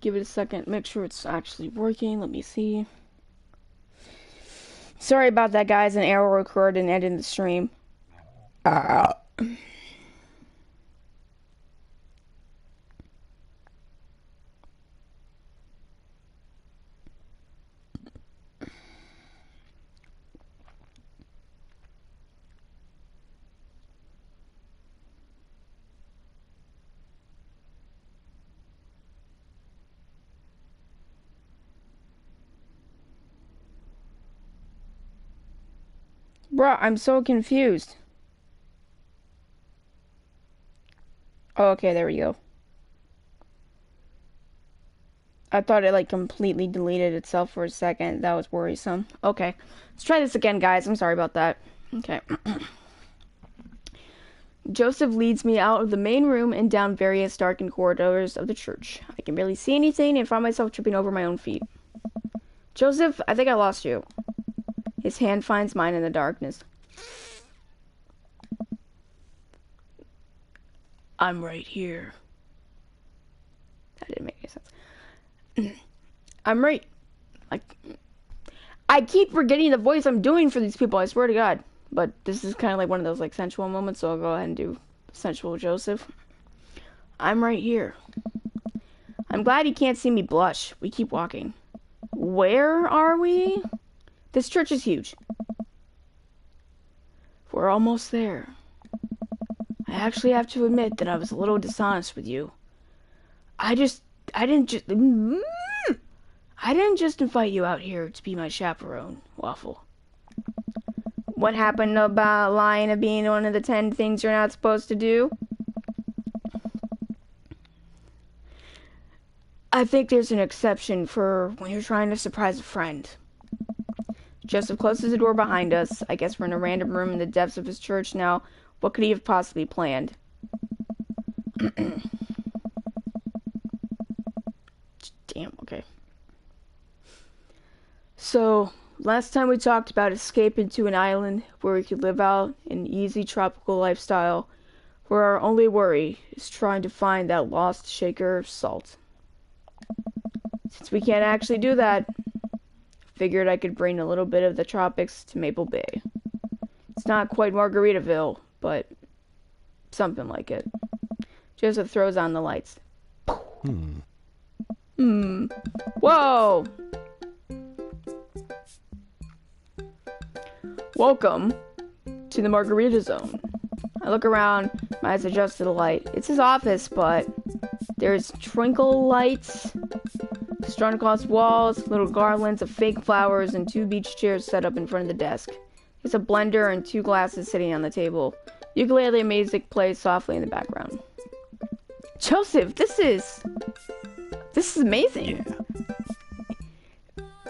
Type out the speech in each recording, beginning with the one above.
Give it a second. Make sure it's actually working. Let me see. Sorry about that, guys. An error occurred and ended the stream. Bruh, I'm so confused. Oh, okay, there we go. I thought it like completely deleted itself for a second. That was worrisome. Okay, let's try this again, guys. I'm sorry about that. Okay. Joseph leads me out of the main room and down various darkened corridors of the church. I can barely see anything and find myself tripping over my own feet. Joseph, I think I lost you. His hand finds mine in the darkness. I'm right here. That didn't make any sense. I'm right. I keep forgetting the voice I'm doing for these people, I swear to God. But this is kind of like one of those like sensual moments, so I'll go ahead and do sensual Joseph. I'm right here. I'm glad he can't see me blush. We keep walking. Where are we? This church is huge. We're almost there. I actually have to admit that I was a little dishonest with you. I didn't just invite you out here to be my chaperone, Waffle. What happened about lying of being one of the 10 things you're not supposed to do? I think there's an exception for when you're trying to surprise a friend. Joseph closes the door behind us. I guess we're in a random room in the depths of his church now. What could he have possibly planned? Damn, okay. So, last time we talked about escaping to an island where we could live out an easy tropical lifestyle, where our only worry is trying to find that lost shaker of salt. Since we can't actually do that, figured I could bring a little bit of the tropics to Maple Bay. It's not quite Margaritaville, but something like it. Joseph throws on the lights. Whoa! Welcome to the Margarita Zone. I look around, my eyes adjust to the light. It's his office, but there's twinkle lights strung across walls, little garlands of fake flowers, and 2 beach chairs set up in front of the desk. There's a blender and 2 glasses sitting on the table. Ukulele music plays softly in the background. Joseph, this is amazing. Yeah.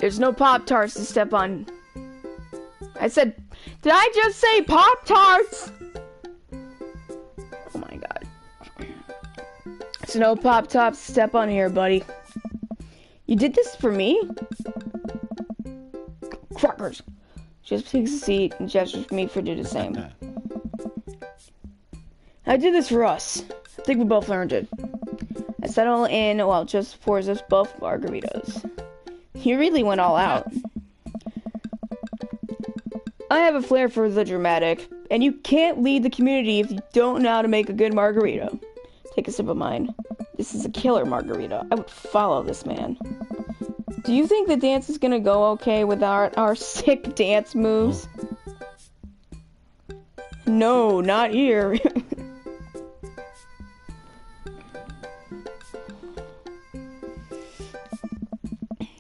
There's no Pop-Tarts to step on. I said, did I just say Pop-Tarts? Oh my God. There's no Pop-Tarts to step on here, buddy. You did this for me? Crackers. Just takes a seat and gestures for me to do the same. I did this for us. I think we both learned it. I settle in while Joseph pours us both margaritas. He really went all out. I have a flair for the dramatic, and you can't lead the community if you don't know how to make a good margarita. Take a sip of mine. This is a killer margarita. I would follow this man. Do you think the dance is gonna go okay without our sick dance moves? No, not here.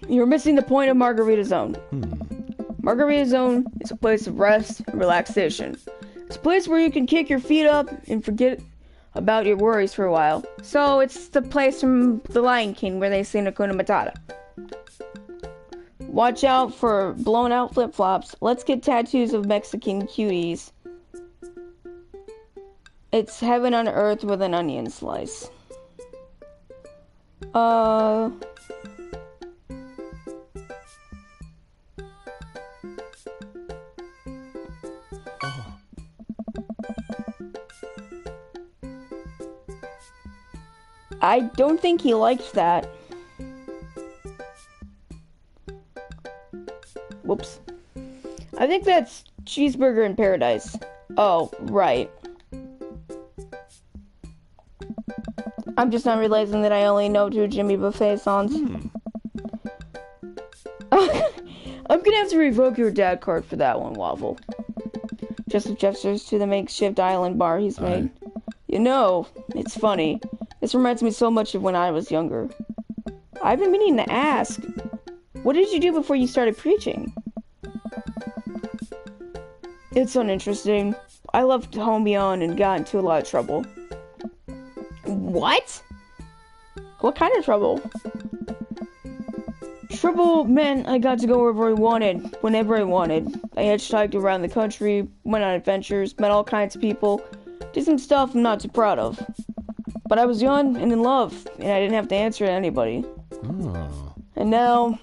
You're missing the point of Margarita Zone. Margarita Zone is a place of rest and relaxation. It's a place where you can kick your feet up and forget about your worries for a while. So it's the place from The Lion King where they sing Hakuna Matata. Watch out for blown out flip-flops. Let's get tattoos of Mexican cuties. It's heaven on earth with an onion slice. I don't think he liked that. Whoops. I think that's Cheeseburger in Paradise. Oh, right. I'm just not realizing that I only know 2 Jimmy Buffet songs. I'm gonna have to revoke your dad card for that one, Waffle. Joseph gestures to the makeshift island bar he's made. You know, it's funny. This reminds me so much of when I was younger. I've been meaning to ask, what did you do before you started preaching? It's uninteresting. I left home young and got into a lot of trouble. What? What kind of trouble? Trouble meant I got to go wherever I wanted, whenever I wanted. I hitchhiked around the country, went on adventures, met all kinds of people, did some stuff I'm not too proud of. But I was young and in love, and I didn't have to answer to anybody. Oh. And now,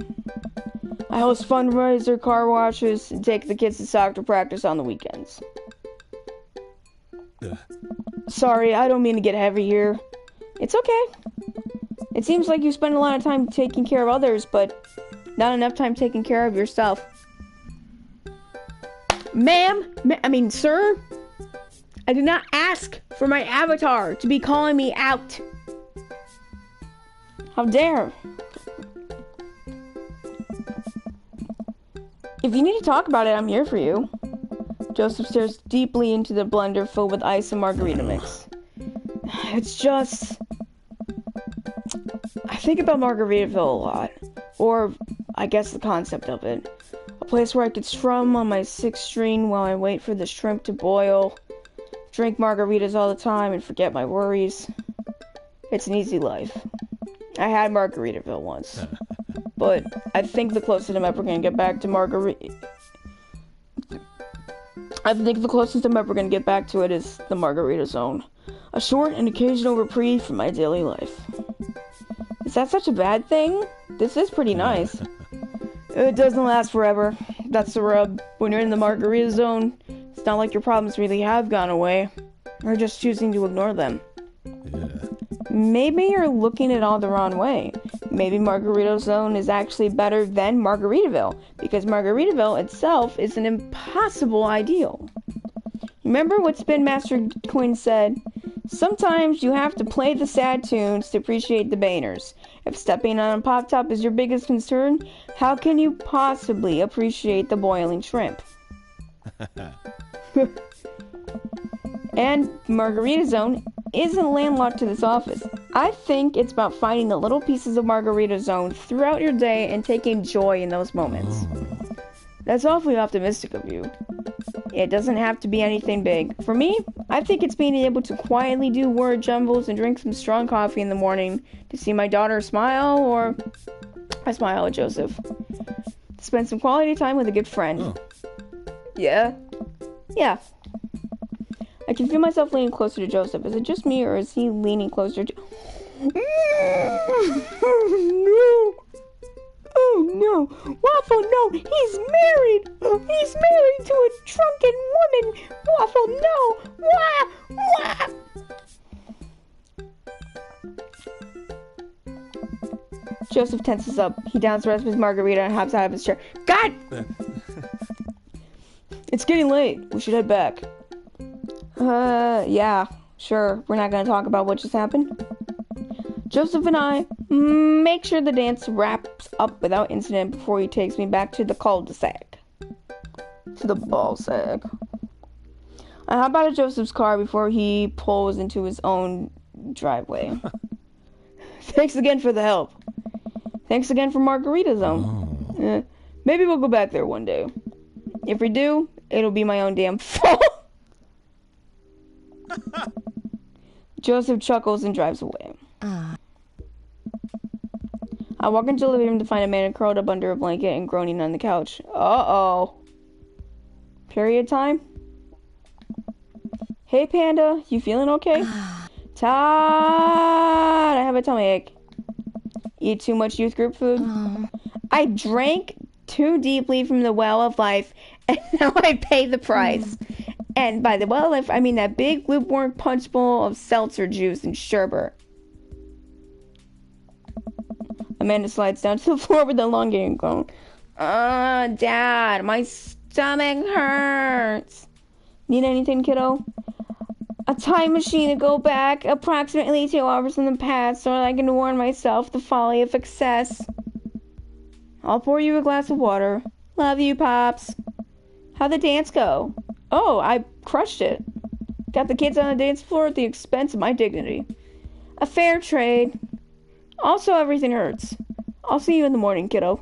I host fundraiser car washes and take the kids to soccer practice on the weekends. Sorry, I don't mean to get heavy here. It's okay. It seems like you spend a lot of time taking care of others, but not enough time taking care of yourself. Sir, I did not ask for my avatar to be calling me out. How dare. If you need to talk about it, I'm here for you. Joseph stares deeply into the blender filled with ice and margarita mix. It's just... I think about Margaritaville a lot. Or, I guess the concept of it. A place where I could strum on my 6th string while I wait for the shrimp to boil. Drink margaritas all the time and forget my worries. It's an easy life. I had Margaritaville once. But I think the closest I'm ever gonna get back to it is the Margarita Zone. A short and occasional reprieve from my daily life. Is that such a bad thing? This is pretty nice. It doesn't last forever. That's the rub. When you're in the Margarita Zone, it's not like your problems really have gone away. You're just choosing to ignore them. Yeah. Maybe you're looking at it all the wrong way. Maybe Margarita Zone is actually better than Margaritaville, because Margaritaville itself is an impossible ideal. Remember what Spin Master Quinn said? Sometimes you have to play the sad tunes to appreciate the bangers. If stepping on a pop top is your biggest concern, how can you possibly appreciate the boiling shrimp? And Margarita Zone isn't landlocked to this office. I think it's about finding the little pieces of Margarita Zone throughout your day and taking joy in those moments. That's awfully optimistic of you. It doesn't have to be anything big. For me, I think it's being able to quietly do word jumbles and drink some strong coffee in the morning to see my daughter smile, or I smile at Joseph. To spend some quality time with a good friend. Oh. Yeah. I can feel myself leaning closer to Joseph. Is it just me, or is he leaning closer to... Oh no! Waffle, no! He's married! He's married to a drunken woman! Waffle, no! Wah! Joseph tenses up. He downs the rest of his margarita and hops out of his chair. God! It's getting late. We should head back. Yeah, sure. We're not gonna talk about what just happened. Joseph and I make sure the dance wraps up without incident before he takes me back to the cul-de-sac. To the ball sack. I hop out of Joseph's car before he pulls into his own driveway. Thanks again for the help. Thanks again for Margarita Zone. Maybe we'll go back there one day. If we do, it'll be my own damn fault. Joseph chuckles and drives away. I walk into the living room to find Amanda curled up under a blanket and groaning on the couch. Uh-oh. Period time? Hey, Panda. You feeling okay? Todd, I have a tummy ache. Eat too much youth group food? I drank too deeply from the well of life, and now I pay the price. And by the well of life, I mean that big lukewarm punch bowl of seltzer juice and sherbet. Amanda slides down to the floor with the elongating groan. Dad, my stomach hurts. Need anything, kiddo? A time machine to go back approximately 2 hours in the past so I can warn myself the folly of excess. I'll pour you a glass of water. Love you, Pops. How'd the dance go? Oh, I crushed it. Got the kids on the dance floor at the expense of my dignity. A fair trade. Also, everything hurts. I'll see you in the morning, kiddo.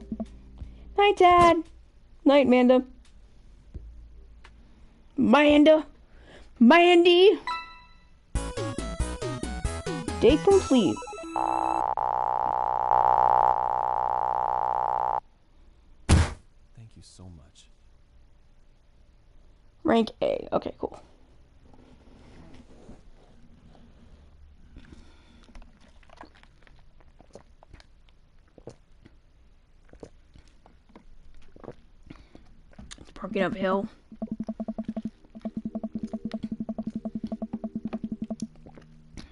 Night, Dad. Night, Manda. Mandy. Day complete. Thank you so much. Rank A. Okay, cool. Parking uphill.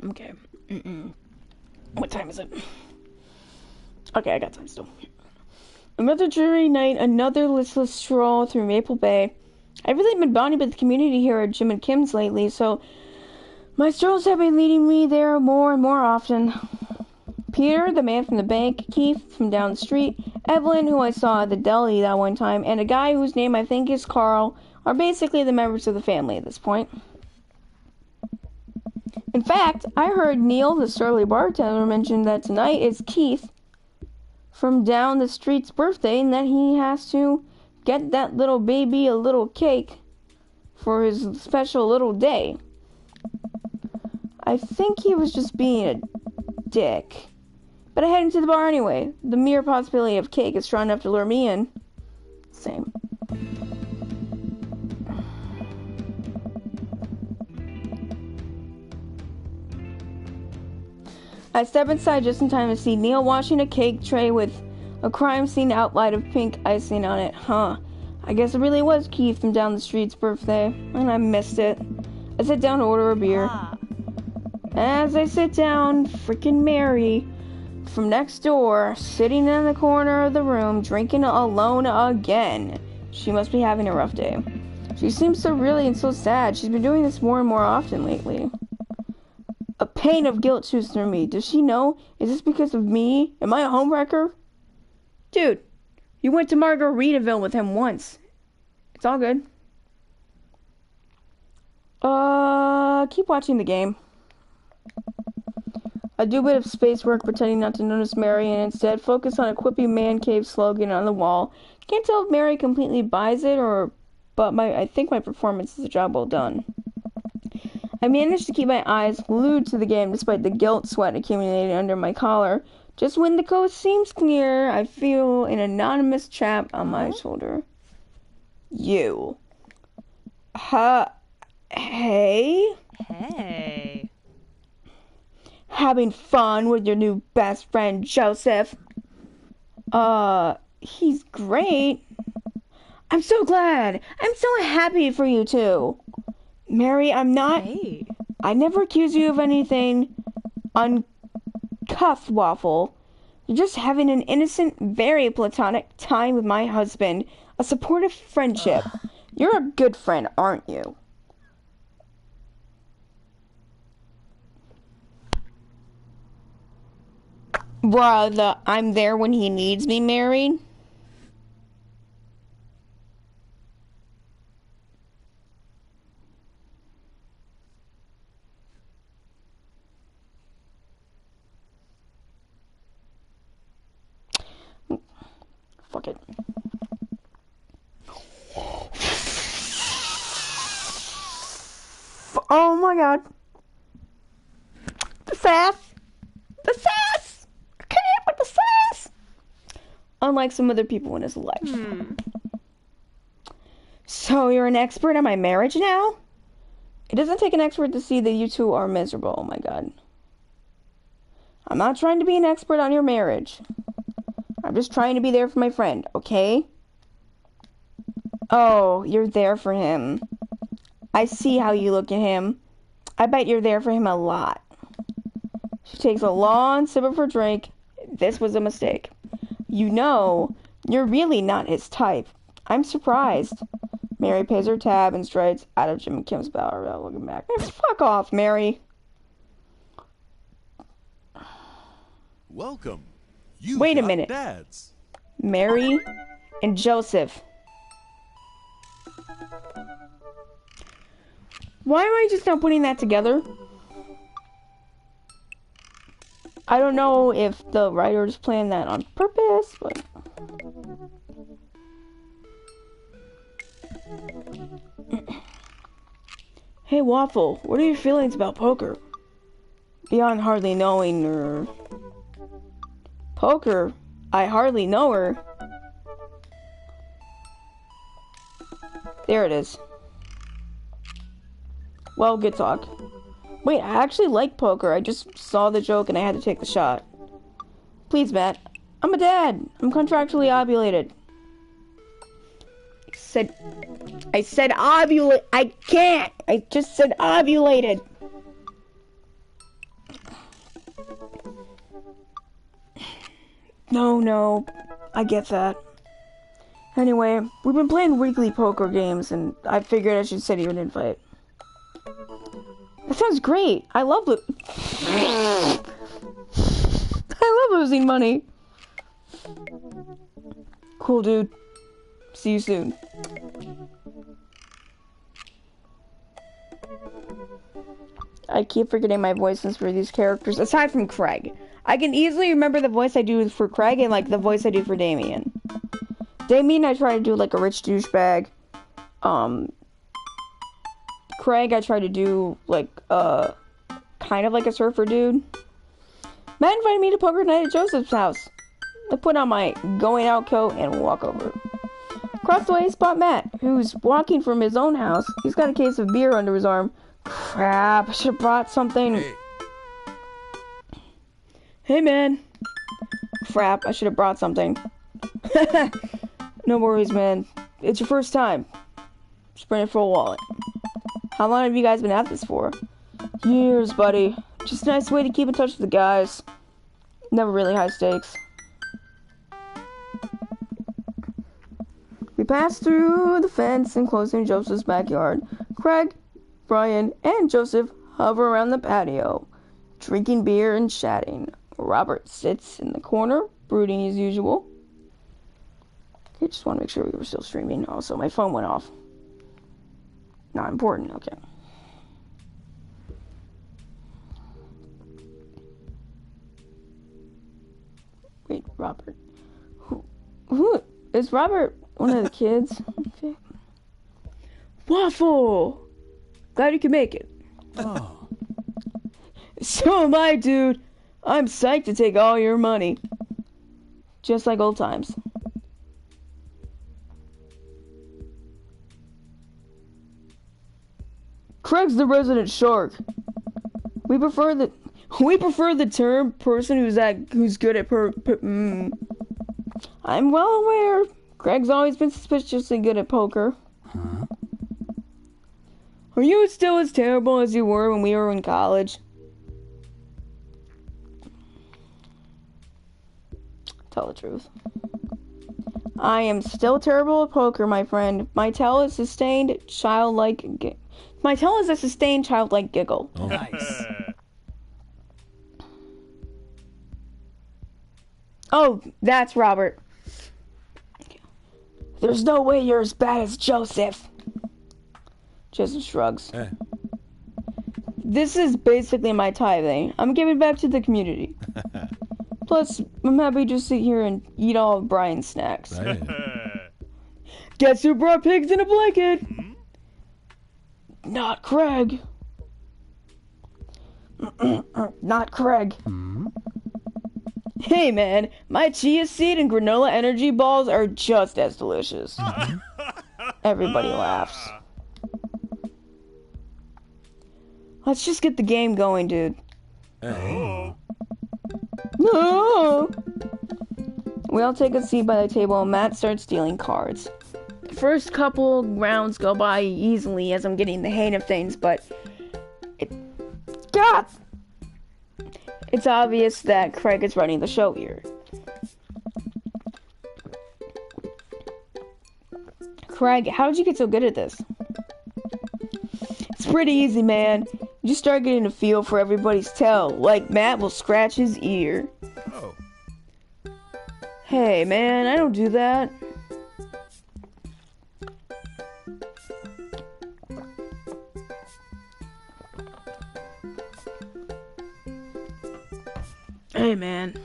Okay. What time is it? Okay, I got time still. Another dreary night, another listless stroll through Maple Bay. I've really been bonding with the community here at Jim and Kim's lately, so my strolls have been leading me there more and more often. Peter, the man from the bank, Keith from down the street, Evelyn, who I saw at the deli that one time, and a guy whose name I think is Carl, are basically the members of the family at this point. In fact, I heard Neil, the surly bartender, mention that tonight is Keith from down the street's birthday and that he has to get that little baby a little cake for his special little day. I think he was just being a dick. But I head into the bar anyway. The mere possibility of cake is strong enough to lure me in. Same. I step inside just in time to see Neil washing a cake tray with a crime scene outline of pink icing on it. Huh. I guess it really was Keith from down the street's birthday, and I missed it. I sit down to order a beer. As I sit down, freaking Mary from next door, sitting in the corner of the room, drinking alone again. She must be having a rough day. She seems so really and so sad. She's been doing this more and more often lately. A pain of guilt shoots through me. Does she know? Is this because of me? Am I a homewrecker? Dude, you went to Margaritaville with him once. It's all good. Keep watching the game. I do a bit of space work pretending not to notice Mary and instead focus on equipping Man Cave slogan on the wall. Can't tell if Mary completely buys it but I think my performance is a job well done. I managed to keep my eyes glued to the game despite the guilt sweat accumulating under my collar. Just when the coast seems clear, I feel an anonymous chap on my shoulder. You. Hey? Hey. Having fun with your new best friend, Joseph? He's great. I'm so glad. I'm so happy for you two. Mary, I'm not... Hey. I never accuse you of anything uncuffed, Waffle. You're just having an innocent, very platonic time with my husband. A supportive friendship. You're a good friend, aren't you? Bruh, I'm there when he needs me, Mary. Fuck it. Oh my god. The sass! The sass! Okay, with the sass! Unlike some other people in his life. So you're an expert on my marriage now? It doesn't take an expert to see that you two are miserable, oh my god. I'm not trying to be an expert on your marriage. I'm just trying to be there for my friend, okay? Oh, you're there for him. I see how you look at him. I bet you're there for him a lot. She takes a long sip of her drink. This was a mistake. You know, You're really not his type. I'm surprised. Mary pays her tab and strides out of Jim and Kim's bar without looking back. Hey, fuck off, Mary. Welcome. You Wait a got minute. dads. Mary and Joseph. Why am I just not putting that together? I don't know if the writers planned that on purpose, but... Hey, Waffle, what are your feelings about poker? Beyond hardly knowing her... Poker? I hardly know her. There it is. Well, good talk. Wait, I actually like poker. I just saw the joke and I had to take the shot. Please, Matt. I'm a dad. I'm contractually ovulated. I said ovulate. I can't. I just said ovulated. No. I get that. Anyway, we've been playing weekly poker games and I figured I should send you an invite. That sounds great. I love losing money. Cool, dude. See you soon. I keep forgetting my voices for these characters, aside from Craig. I can easily remember the voice I do for Craig and like the voice I do for Damien. Damien, I try to do like a rich douchebag. Craig, I try to do like kind of like a surfer dude. Matt invited me to poker night at Joseph's house. I put on my going out coat and walk over. Across the way, I spot Matt, who's walking from his own house. He's got a case of beer under his arm. Crap, I should have brought something. Hey. Hey, man. Crap, I should have brought something. No worries, man. It's your first time. Just bring a full wallet. How long have you guys been at this for? Years, buddy. Just a nice way to keep in touch with the guys. Never really high stakes. We passed through the fence and closed in Joseph's backyard. Craig, Brian, and Joseph hover around the patio, drinking beer and chatting. Robert sits in the corner, brooding as usual. Okay, just want to make sure we were still streaming. Also, my phone went off. Not important, okay. Wait, Robert. Who is Robert? One of the kids? Okay. Waffle! Glad you could make it. Oh. So am I, dude. I'm psyched to take all your money. Just like old times. Craig's the resident shark. We prefer the term person who's good at I'm well aware. Craig's always been suspiciously good at poker. Huh? Are you still as terrible as you were when we were in college? Tell the truth. I am still terrible at poker, my friend. My tell is a sustained childlike giggle. Oh. Nice. Oh, that's Robert. There's no way you're as bad as Joseph. Joseph shrugs. Hey. This is basically my tithing. I'm giving back to the community. Plus, I'm happy to sit here and eat all of Brian's snacks. Right. Guess who brought pigs in a blanket? Not Craig. Not Craig. Hmm? Hey man, my chia seed and granola energy balls are just as delicious. Everybody laughs. Let's just get the game going, dude. Hey. No. We all take a seat by the table and Matt starts dealing cards. The first couple rounds go by easily as I'm getting the hang of things, but God! It's obvious that Craig is running the show here. Craig, how did you get so good at this? It's pretty easy, man. You just start getting a feel for everybody's tell. Like Matt will scratch his ear. Oh. Hey, man, I don't do that. Hey, man.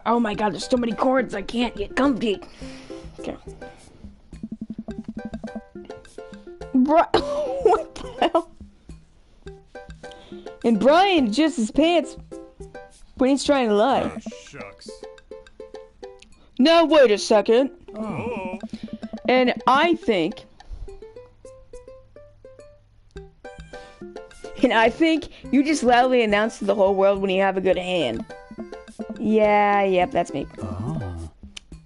Oh my god, there's so many cords I can't get comfy. Okay. What the hell? And Brian adjusts his pants when he's trying to lie. Oh, shucks. Now wait a second. Oh. And I think you just loudly announce to the whole world when you have a good hand. Yeah, yep, that's me. Oh.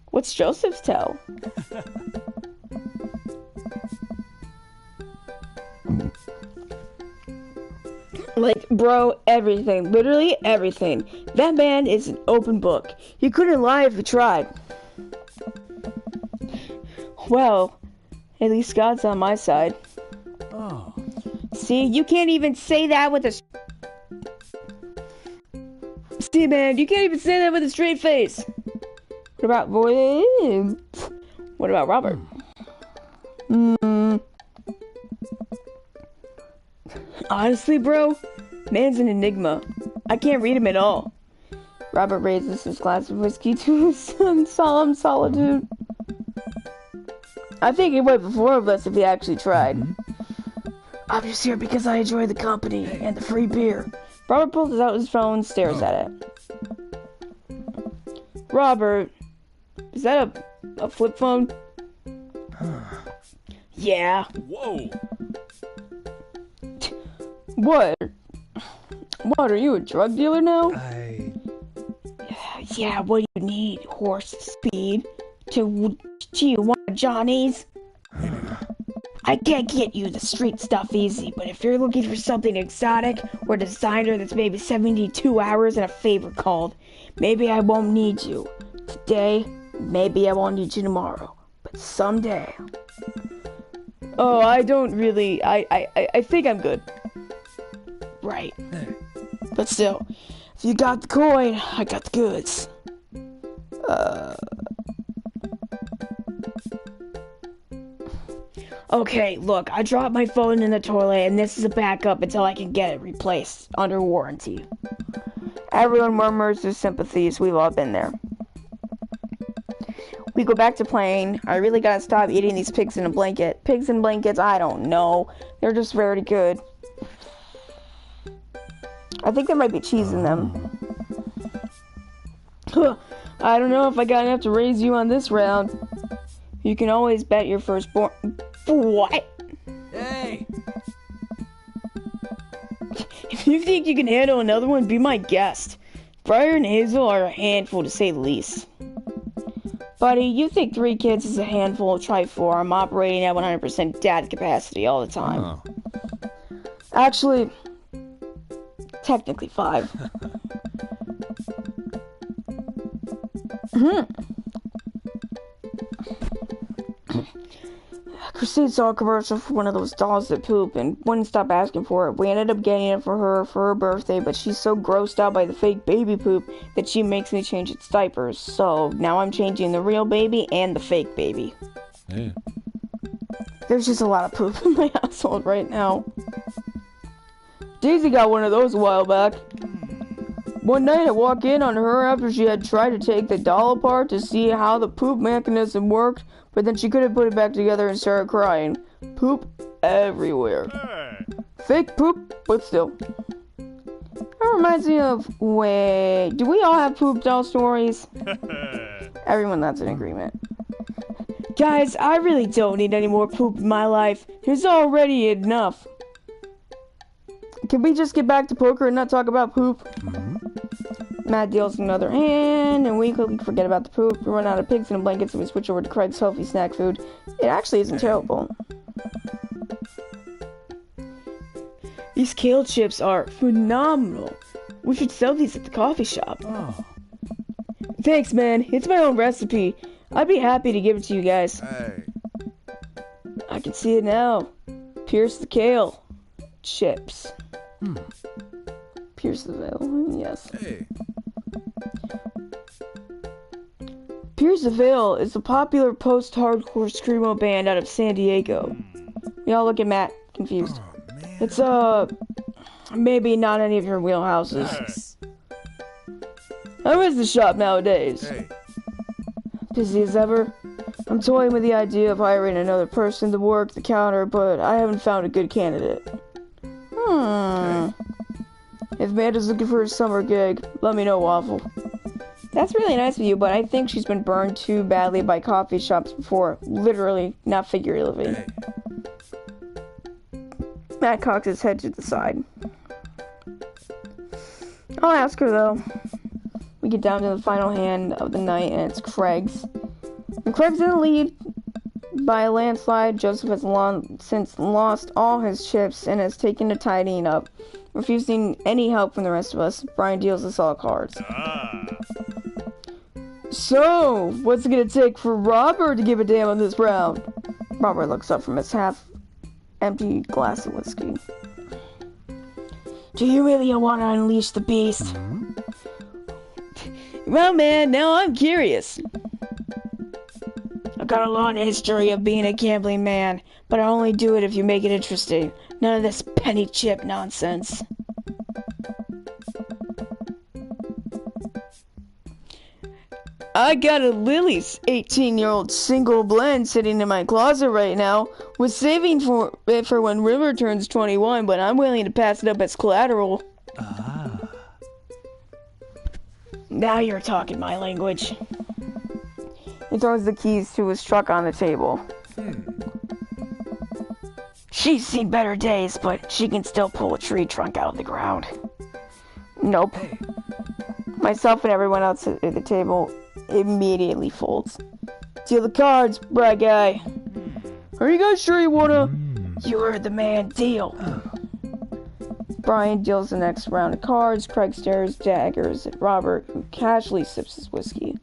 What's Joseph's tell? Like, bro, everything. Literally everything. That man is an open book. He couldn't lie if he tried. Well, at least God's on my side. Oh. See, you can't even say that with a... See, man, you can't even say that with a straight face. What about... What about Robert? Honestly, bro, man's an enigma. I can't read him at all. Robert raises his glass of whiskey to his solemn solitude. I think he'd wait for four of us if he actually tried. I'm just here because I enjoy the company and the free beer. Robert pulls out his phone and stares at it. Robert, is that a flip phone? Yeah. Whoa. What? What, are you a drug dealer now? Yeah, what do you need? Horse speed? Do you want Johnny's? I can't get you the street stuff easy, but if you're looking for something exotic or designer that's maybe 72 hours and a favor called, maybe I won't need you today, maybe I won't need you tomorrow, but someday. Oh, I don't really, I think I'm good. Right. But still, if you got the coin, I got the goods. Okay, look, I dropped my phone in the toilet and this is a backup until I can get it replaced under warranty. Everyone murmurs their sympathies. We've all been there. We go back to playing. I really gotta stop eating these pigs in a blanket. Pigs in blankets, I don't know. They're just very good. I think there might be cheese in them. I don't know if I got enough to raise you on this round. You can always bet your firstborn... What? Hey. If you think you can handle another one, be my guest. Briar and Hazel are a handful to say the least. Buddy, you think 3 kids is a handful, try 4. I'm operating at 100% dad capacity all the time. Oh. Actually, technically 5. Christine saw a commercial for one of those dolls that poop and wouldn't stop asking for it. We ended up getting it for her birthday, but she's so grossed out by the fake baby poop that she makes me change its diapers. So now I'm changing the real baby and the fake baby. Hey. There's just a lot of poop in my household right now. Daisy got one of those a while back. One night I walk in on her after she had tried to take the doll apart to see how the poop mechanism worked, but then she couldn't put it back together and started crying. Poop everywhere. Hey. Fake poop, but still. That reminds me of, wait, do we all have poop doll stories? Everyone, that's an agreement. Guys, I really don't need any more poop in my life. There's already enough. Can we just get back to poker and not talk about poop? Matt deals another hand, and we quickly forget about the poop. We run out of pigs and blankets, and we switch over to Craig's healthy snack food. It actually isn't terrible. These kale chips are phenomenal. We should sell these at the coffee shop. Oh. Thanks, man. It's my own recipe. I'd be happy to give it to you guys. Hey. I can see it now. Pierce the kale. Chips. Pierce the veil. Yes. Hey. Pierce the Veil is a popular post-hardcore screamo band out of San Diego. We all look at Matt, confused. Oh, man. It's, maybe not any of your wheelhouses. How is the shop nowadays? Hey. Busy as ever? I'm toying with the idea of hiring another person to work the counter, but I haven't found a good candidate. If Amanda's looking for a summer gig, let me know, Waffle. That's really nice of you, but I think she's been burned too badly by coffee shops before. Literally, not figuratively. Hey. Matt cocks his head to the side. I'll ask her, though. We get down to the final hand of the night, and it's Craig's. And Craig's in the lead by a landslide. Joseph has since lost all his chips and has taken to tidying up, refusing any help from the rest of us. Brian deals us all cards. So, what's it gonna take for Robert to give a damn on this round? Robert looks up from his half-empty glass of whiskey. Do you really want to unleash the beast? Well, man, now I'm curious. I've got a long history of being a gambling man, but I only do it if you make it interesting. None of this penny chip nonsense. I got a Lily's 18-year-old single blend sitting in my closet right now. Was saving for it for when River turns 21, but I'm willing to pass it up as collateral. Now you're talking my language. He throws the keys to his truck on the table. She's seen better days, but she can still pull a tree trunk out of the ground. Nope. Myself and everyone else at the table immediately folds. Deal the cards, bright guy. Are you guys sure you wanna? You heard the man, deal. Brian deals the next round of cards. Craig stares daggers at Robert, who casually sips his whiskey.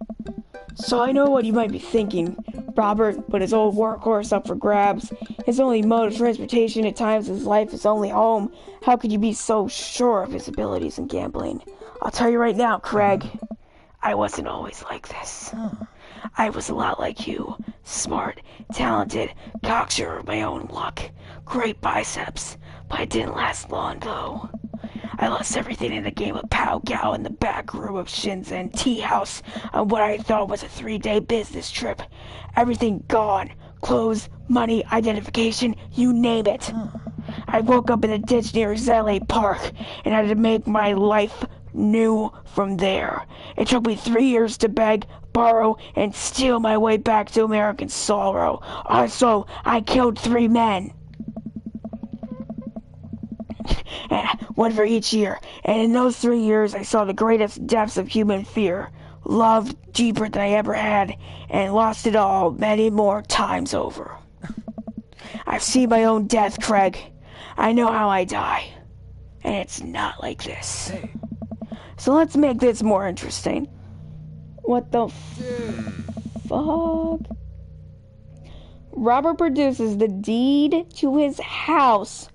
So I know what you might be thinking. Robert put his old workhorse up for grabs. His only mode of transportation at times in his life is only home. How could you be so sure of his abilities in gambling? I'll tell you right now, Craig. I wasn't always like this. I was a lot like you. Smart, talented, cocksure of my own luck. Great biceps, but it didn't last long though. I lost everything in a game of pow-cow in the back room of Shinzen Tea House on what I thought was a 3-day business trip. Everything gone. Clothes, money, identification, you name it. I woke up in a ditch near Zale Park and had to make my life new from there. It took me 3 years to beg, borrow, and steal my way back to American sorrow. Also, I killed 3 men. One for each year, and in those 3 years I saw the greatest depths of human fear. Love deeper than I ever had, and lost it all many more times over. I've seen my own death, Craig. I know how I die. And it's not like this. So let's make this more interesting. What the fuck? Robert produces the deed to his house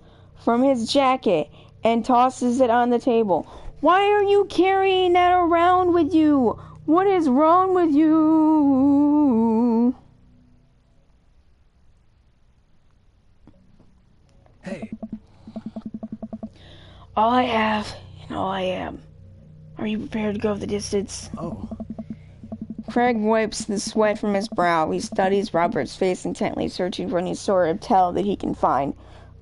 from his jacket and tosses it on the table. Why are you carrying that around with you? What is wrong with you? Hey. All I have and all I am. Are you prepared to go the distance? Oh. Craig wipes the sweat from his brow. He studies Robert's face intently, searching for any sort of tell that he can find.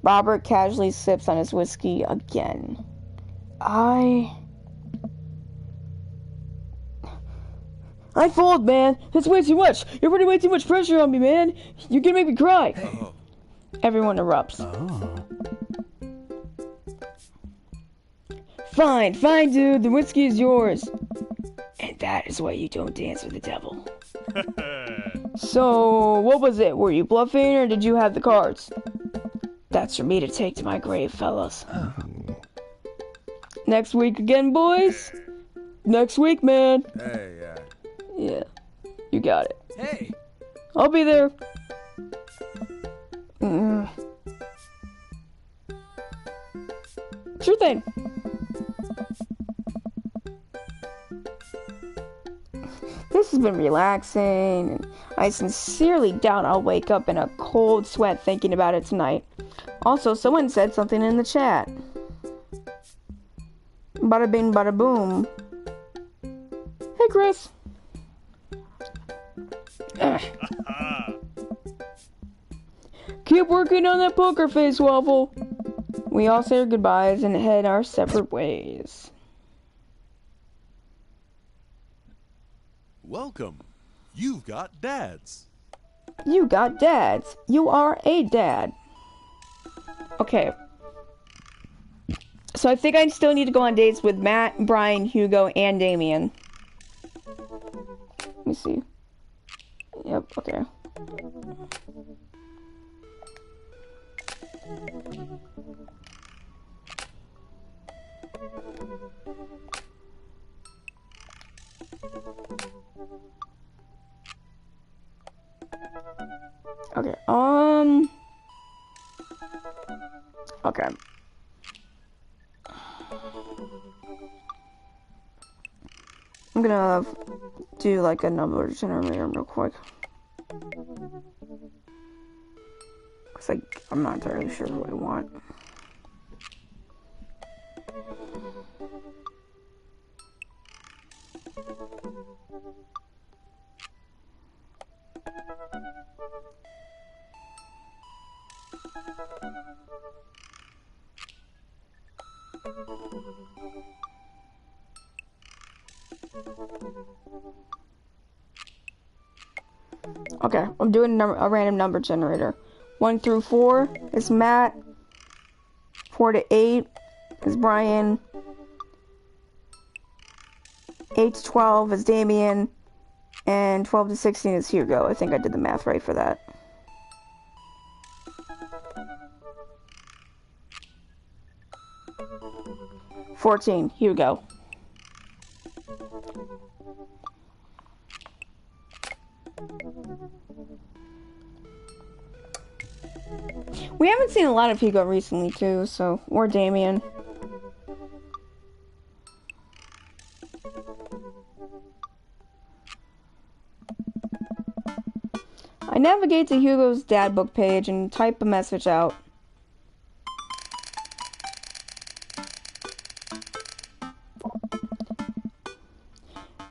Robert casually sips on his whiskey again. I fold, man. That's way too much. You're putting way too much pressure on me, man. You're gonna make me cry. Oh. Everyone erupts. Oh. Fine, dude. The whiskey is yours. And that is why you don't dance with the devil. So, what was it? Were you bluffing or did you have the cards? That's for me to take to my grave, fellas. Oh. Next week again, boys? Next week, man. Hey, Yeah, you got it. Hey. I'll be there. Sure thing. This has been relaxing, and I sincerely doubt I'll wake up in a cold sweat thinking about it tonight. Also, someone said something in the chat. Bada bing, bada boom. Hey, Chris. Keep working on that poker face, Waffle. We all say our goodbyes and head our separate ways. Welcome. You've got dads. You got dads. You are a dad. Okay. So I think I still need to go on dates with Matt, Brian, Hugo, and Damien. Let me see. Yep, okay. Okay, okay. I'm gonna do like a number generator real quick. Cause I'm not entirely sure what I want. Okay, I'm doing a random number generator. 1 through 4 is Matt. 4 to 8 is Brian. 8 to 12 is Damien. And 12 to 16 is Hugo. I think I did the math right for that. $14, Hugo. We haven't seen a lot of Hugo recently too, so, or Damien. I navigate to Hugo's dad book page and type a message out.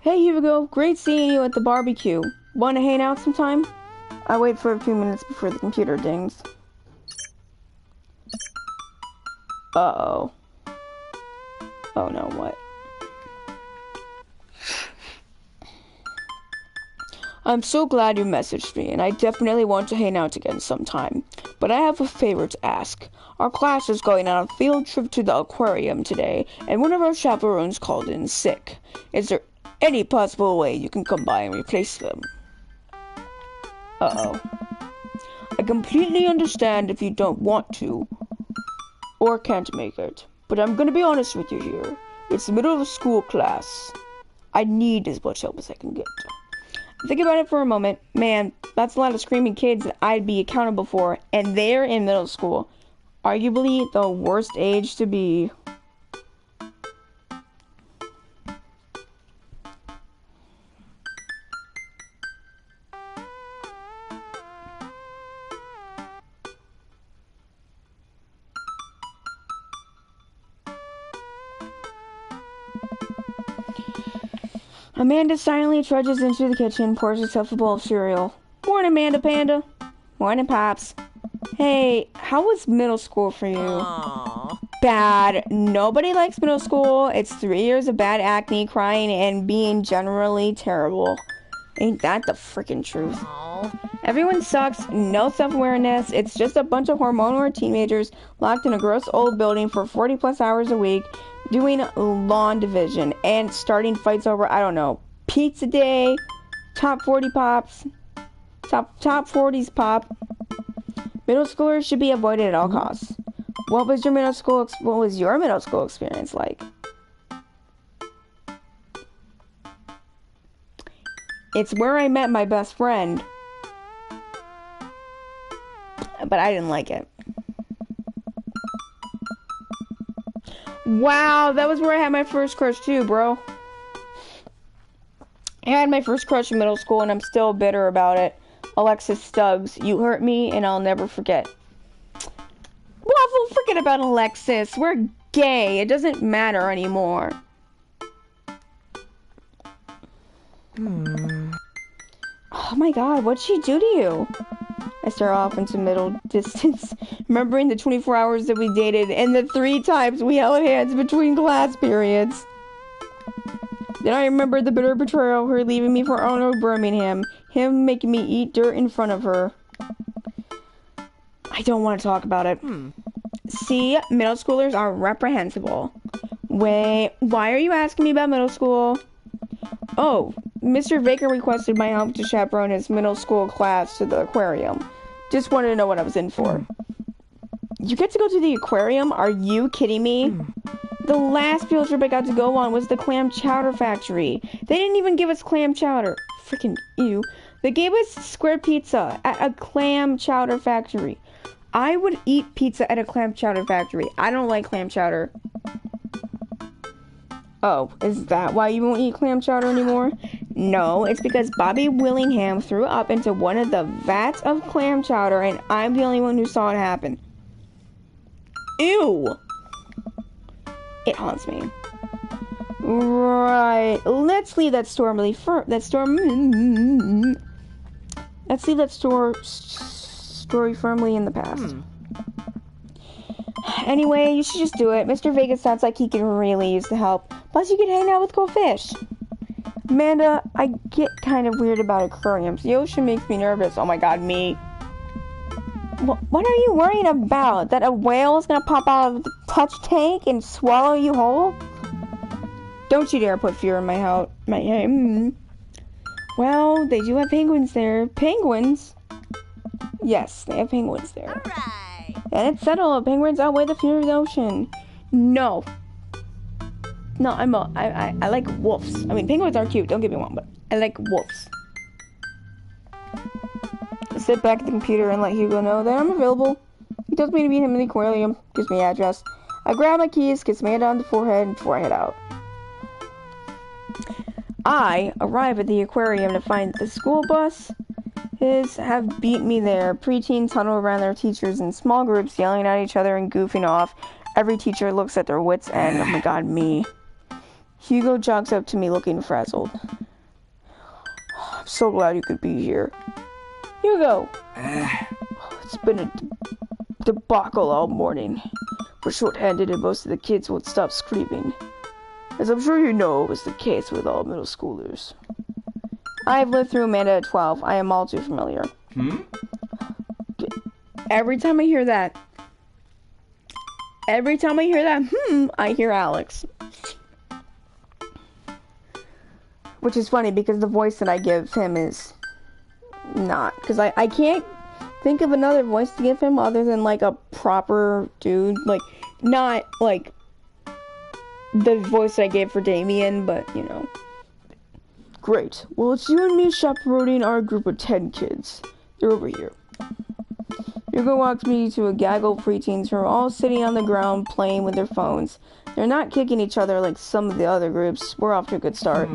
Hey Hugo, great seeing you at the barbecue. Want to hang out sometime? I wait for a few minutes before the computer dings. Uh-oh. Oh no, what? I'm so glad you messaged me, and I definitely want to hang out again sometime. But I have a favor to ask. Our class is going on a field trip to the aquarium today, and one of our chaperones called in sick. Is there any possible way you can come by and replace them? Uh-oh. I completely understand if you don't want to, or can't make it. But I'm gonna be honest with you here. It's the middle of a school class. I need as much help as I can get. Think about it for a moment. Man, that's a lot of screaming kids that I'd be accountable for, and they're in middle school. Arguably the worst age to be. Amanda silently trudges into the kitchen, pours herself a bowl of cereal. Morning, Amanda Panda. Morning, Pops. Hey, how was middle school for you? Aww. Bad. Nobody likes middle school. It's 3 years of bad acne, crying, and being generally terrible. Ain't that the freaking truth? Aww. Everyone sucks, no self-awareness. It's just a bunch of hormonal teenagers locked in a gross old building for 40 plus hours a week, doing lawn division and starting fights over, I don't know, pizza day, top 40 pops, top 40s pop. Middle schoolers should be avoided at all costs. What was your middle school experience like? It's where I met my best friend. But I didn't like it. Wow, that was where I had my first crush too, bro. I had my first crush in middle school and I'm still bitter about it. Alexis Stubbs, you hurt me and I'll never forget. Waffle, forget about Alexis. We're gay. It doesn't matter anymore. Oh my god, what'd she do to you? I stare off into middle distance, remembering the 24 hours that we dated and the 3 times we held hands between class periods. Then I remember the bitter betrayal of her leaving me for Arnold Birmingham, him making me eat dirt in front of her. I don't want to talk about it. See, middle schoolers are reprehensible. Wait, why are you asking me about middle school? Oh, Mr. Baker requested my help to chaperone his middle school class to the aquarium. Just wanted to know what I was in for. You get to go to the aquarium? Are you kidding me? The last field trip I got to go on was the clam chowder factory. They didn't even give us clam chowder. Freaking ew. They gave us square pizza at a clam chowder factory. I would eat pizza at a clam chowder factory. I don't like clam chowder. Oh, is that why you won't eat clam chowder anymore? No, it's because Bobby Willingham threw up into one of the vats of clam chowder and I'm the only one who saw it happen. Ew! It haunts me. Right, let's leave that story story firmly in the past. Anyway, you should just do it. Mr. Vegas sounds like he can really use the help. Plus, you can hang out with cool fish. Amanda, I get kind of weird about aquariums. The ocean makes me nervous. Oh my god, me. What are you worried about? That a whale is gonna pop out of the touch tank and swallow you whole? Don't you dare put fear in my heart. Well, they do have penguins there. Penguins? Yes, they have penguins there. Alright. And it's settled. Penguins outweigh the fear of the ocean. No. No, I like wolves. I mean, penguins are cute, don't get me wrong, but I like wolves. I sit back at the computer and let Hugo know that I'm available. He tells me to meet him in the aquarium, gives me the address. I grab my keys, kiss Amanda on the forehead before I head out. I arrive at the aquarium to find the school bus have beat me there. Preteens huddle around their teachers in small groups, yelling at each other and goofing off. Every teacher looks at their wits' end. Oh my god, me. Hugo jogs up to me looking frazzled. I'm so glad you could be here. Hugo! It's been a debacle all morning. We're short-handed and most of the kids won't stop screaming. As I'm sure you know was the case with all middle schoolers. I've lived through Amanda at 12. I am all too familiar. Every time I hear that, I hear Alex. Which is funny because the voice that I give him is not. Because I can't think of another voice to give him other than like a proper dude. Like, not like the voice that I gave for Damien, but you know. Great. Well, it's you and me chaperoning our group of 10 kids. They're over here. Hugo walks me to a gaggle of preteens who are all sitting on the ground playing with their phones. They're not kicking each other like some of the other groups. We're off to a good start.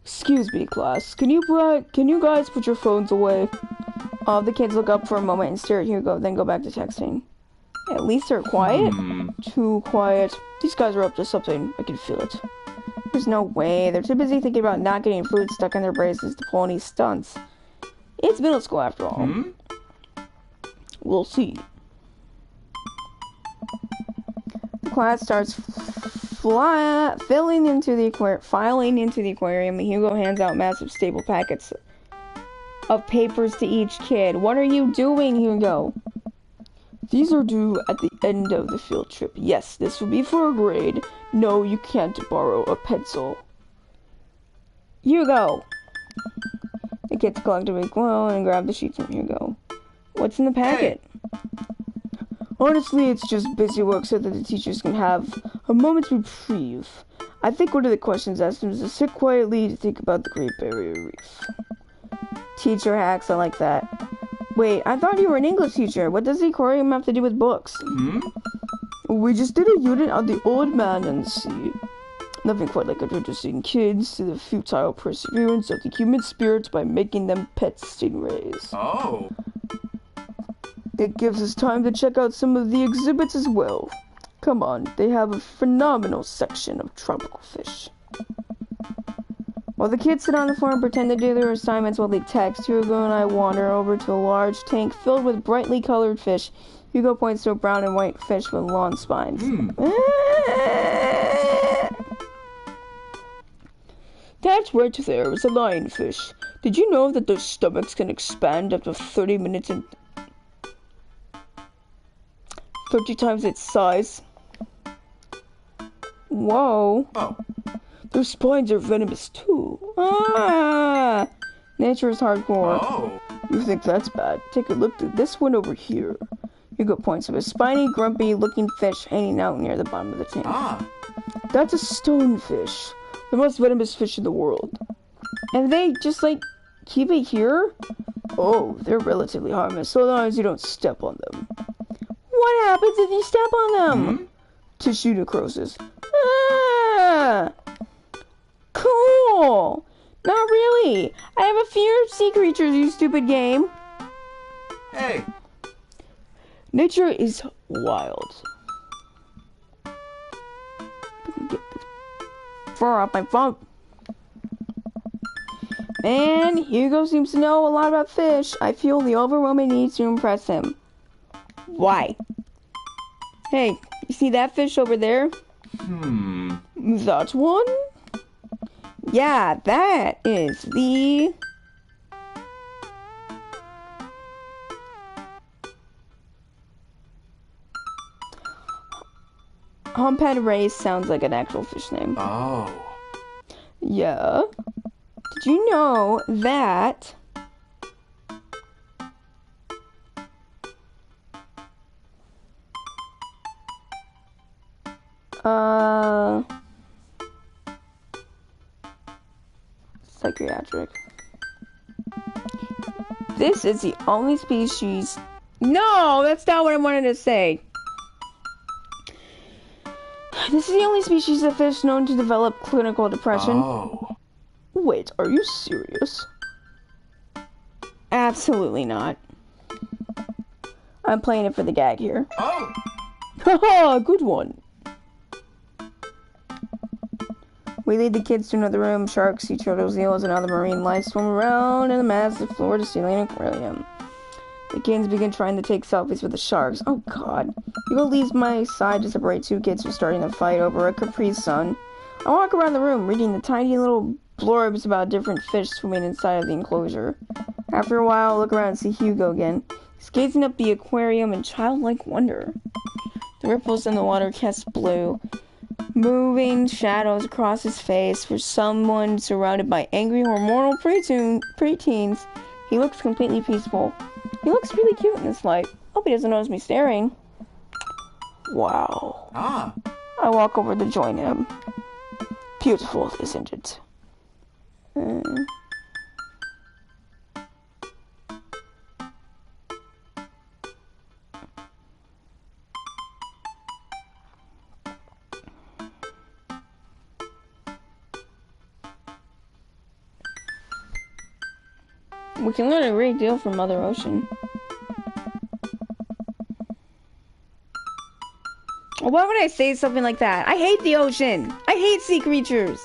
Excuse me, class. Can you guys put your phones away? All the kids look up for a moment and stare at Hugo, then go back to texting. At least they're quiet. Too quiet. These guys are up to something. I can feel it. There's no way. They're too busy thinking about not getting food stuck in their braces to pull any stunts. It's middle school after all. We'll see. The class starts filing into the aquarium, and Hugo hands out massive staple packets of papers to each kid. What are you doing, Hugo? These are due at the end of the field trip. Yes, this will be for a grade. No, you can't borrow a pencil. Hugo! The kids collectively go and grab the sheets from Hugo. What's in the packet? Honestly, it's just busy work so that the teachers can have a moment's reprieve. I think one of the questions asked him is to sit quietly to think about the Great Barrier Reef. Teacher hacks, I like that. Wait, I thought you were an English teacher. What does the aquarium have to do with books? We just did a unit on the old man and the sea. Nothing quite like introducing kids to the futile perseverance of the human spirit by making them pet stingrays. Oh. It gives us time to check out some of the exhibits as well. Come on, they have a phenomenal section of tropical fish. While the kids sit on the floor and pretend to do their assignments while they text, Hugo and I wander over to a large tank filled with brightly colored fish. Hugo points to a brown and white fish with long spines. That's right there is a lionfish. Did you know that their stomachs can expand up to 30 minutes and 30 times its size? Whoa. Oh. Their spines are venomous too. Ah! Nature is hardcore. Oh. You think that's bad? Take a look at this one over here. Hugo points to a spiny, grumpy-looking fish hanging out near the bottom of the tank. Ah. That's a stonefish. The most venomous fish in the world. And they just, like, keep it here? Oh, they're relatively harmless, so long as you don't step on them. What happens if you step on them? Tissue necrosis. Ah! Cool! Not really. I have a fear of sea creatures, you stupid game. Hey. Nature is wild. Get this fur off my phone. And Hugo seems to know a lot about fish. I feel the overwhelming need to impress him. Why? Hey, you see that fish over there? That's one? Yeah, that is the... Humphead Ray sounds like an actual fish name. Oh. Yeah. Did you know that... Psychiatric. This is the only species... No, that's not what I wanted to say. This is the only species of fish known to develop clinical depression. Oh. Wait, are you serious? Absolutely not. I'm playing it for the gag here. Oh. Haha, good one. We lead the kids to another room. Sharks, sea turtles, eels, and other marine life swim around in a massive floor-to-ceiling aquarium. The kids begin trying to take selfies with the sharks. Oh god. Hugo leaves my side to separate two kids from starting a fight over a Capri Sun. I walk around the room, reading the tiny little blurbs about different fish swimming inside of the enclosure. After a while, I look around and see Hugo again. He's gazing up the aquarium in childlike wonder. The ripples in the water cast blue, moving shadows across his face. For someone surrounded by angry hormonal preteens, he looks completely peaceful. He looks really cute in this light. Hope he doesn't notice me staring. Wow. Ah. I walk over to join him. Beautiful, isn't it? We can learn a great deal from Mother Ocean. Why would I say something like that? I hate the ocean. I hate sea creatures.